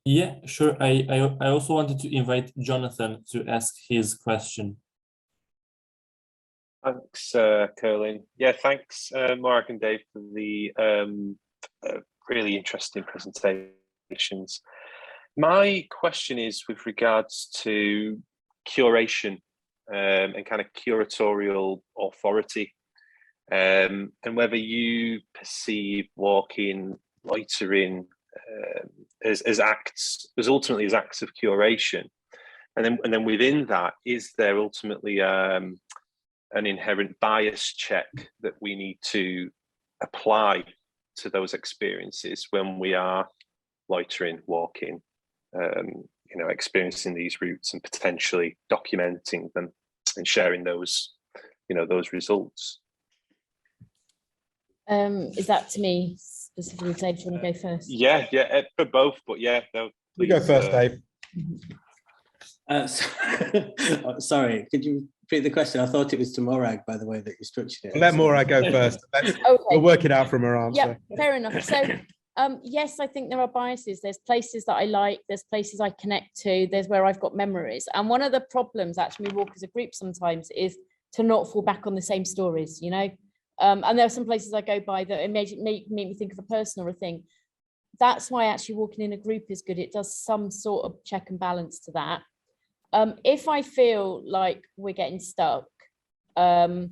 Yeah, sure. I also wanted to invite Jonathan to ask his question. Thanks, Colin. Yeah, thanks, Morag and Dave, for the really interesting presentations. My question is with regards to curation and kind of curatorial authority, and whether you perceive walking, loitering as ultimately as acts of curation, and then within that, is there ultimately an inherent bias check that we need to apply to those experiences when we are loitering, walking, experiencing these routes and potentially documenting them and sharing those, those results? Is that to me specifically, Dave? Do you want to go first? Yeah, for both, but yeah, no. You go first, Dave. Sorry, could you repeat the question? I thought it was to Morag, by the way, that you structured it. Let Morag go first. Okay. We'll work it out from her answer. Yeah, fair enough. So, yes, I think there are biases. There's places that I like, there's places I connect to, there's where I've got memories. And one of the problems actually we walk as a group sometimes is to not fall back on the same stories, and there are some places I go by that it make me think of a person or a thing. That's why actually walking in a group is good. It does some sort of check and balance to that. If I feel like we're getting stuck, we'll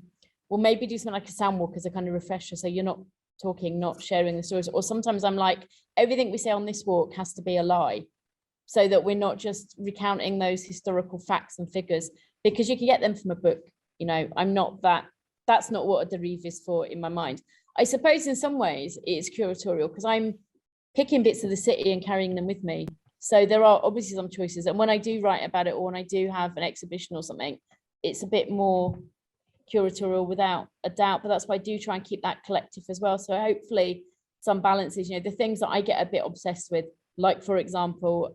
maybe do something like a sound walk as a kind of refresher. So you're not talking, not sharing the stories. Or sometimes I'm like, everything we say on this walk has to be a lie, so that we're not just recounting those historical facts and figures, because you can get them from a book. That's not what a derive is for in my mind. I suppose in some ways it's curatorial because I'm picking bits of the city and carrying them with me. So there are obviously some choices. And when I do write about it, or when I do have an exhibition or something, it's a bit more curatorial without a doubt, but that's why I do try and keep that collective as well. So hopefully some balances, the things that I get a bit obsessed with, like for example,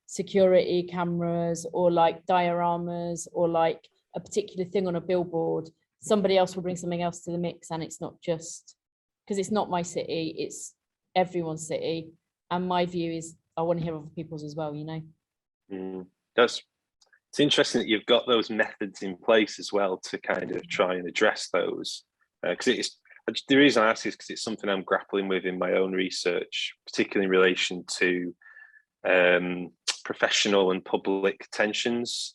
security cameras, or like dioramas, or like a particular thing on a billboard, somebody else will bring something else to the mix, and it's not just, because it's not my city, it's everyone's city. And my view is I want to hear other people's as well, It's interesting that you've got those methods in place as well to kind of try and address those. Because the reason I ask is because it's something I'm grappling with in my own research, particularly in relation to professional and public tensions.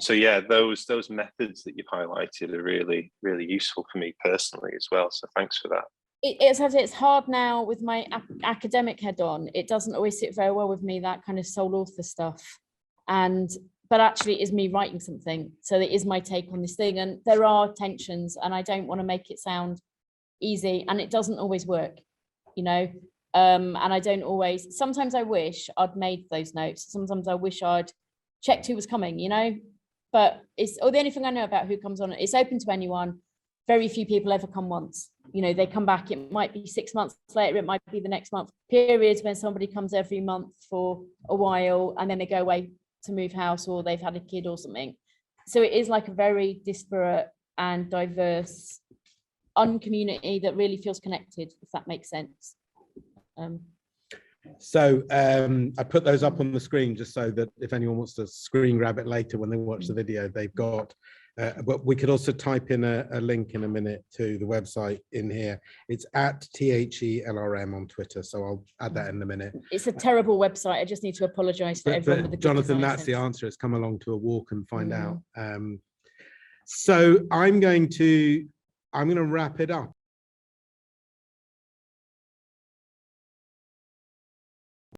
So yeah, those methods that you've highlighted are really, really useful for me personally as well. So thanks for that. It's hard now with my academic head on. It doesn't always sit very well with me, that kind of sole author stuff. But actually it is me writing something. So it is my take on this thing. And there are tensions, and I don't want to make it sound easy, and it doesn't always work, and I don't always, sometimes I wish I'd made those notes. Sometimes I wish I'd checked who was coming, but the only thing I know about who comes on, it's open to anyone. Very few people ever come once. They come back, it might be 6 months later, it might be the next month. Periods when somebody comes every month for a while, and then they go away to move house, or they've had a kid or something. So it is like a very disparate and diverse community that really feels connected, if that makes sense. So I put those up on the screen just so that if anyone wants to screen grab it later when they watch the video, they've got, but we could also type in a link in a minute to the website in here. It's at THELRM on Twitter, so I'll add that in a minute. It's a terrible website. I just need to apologise for everyone with the Jonathan, that's the answer. It's come along to a walk and find out. So I'm going to wrap it up.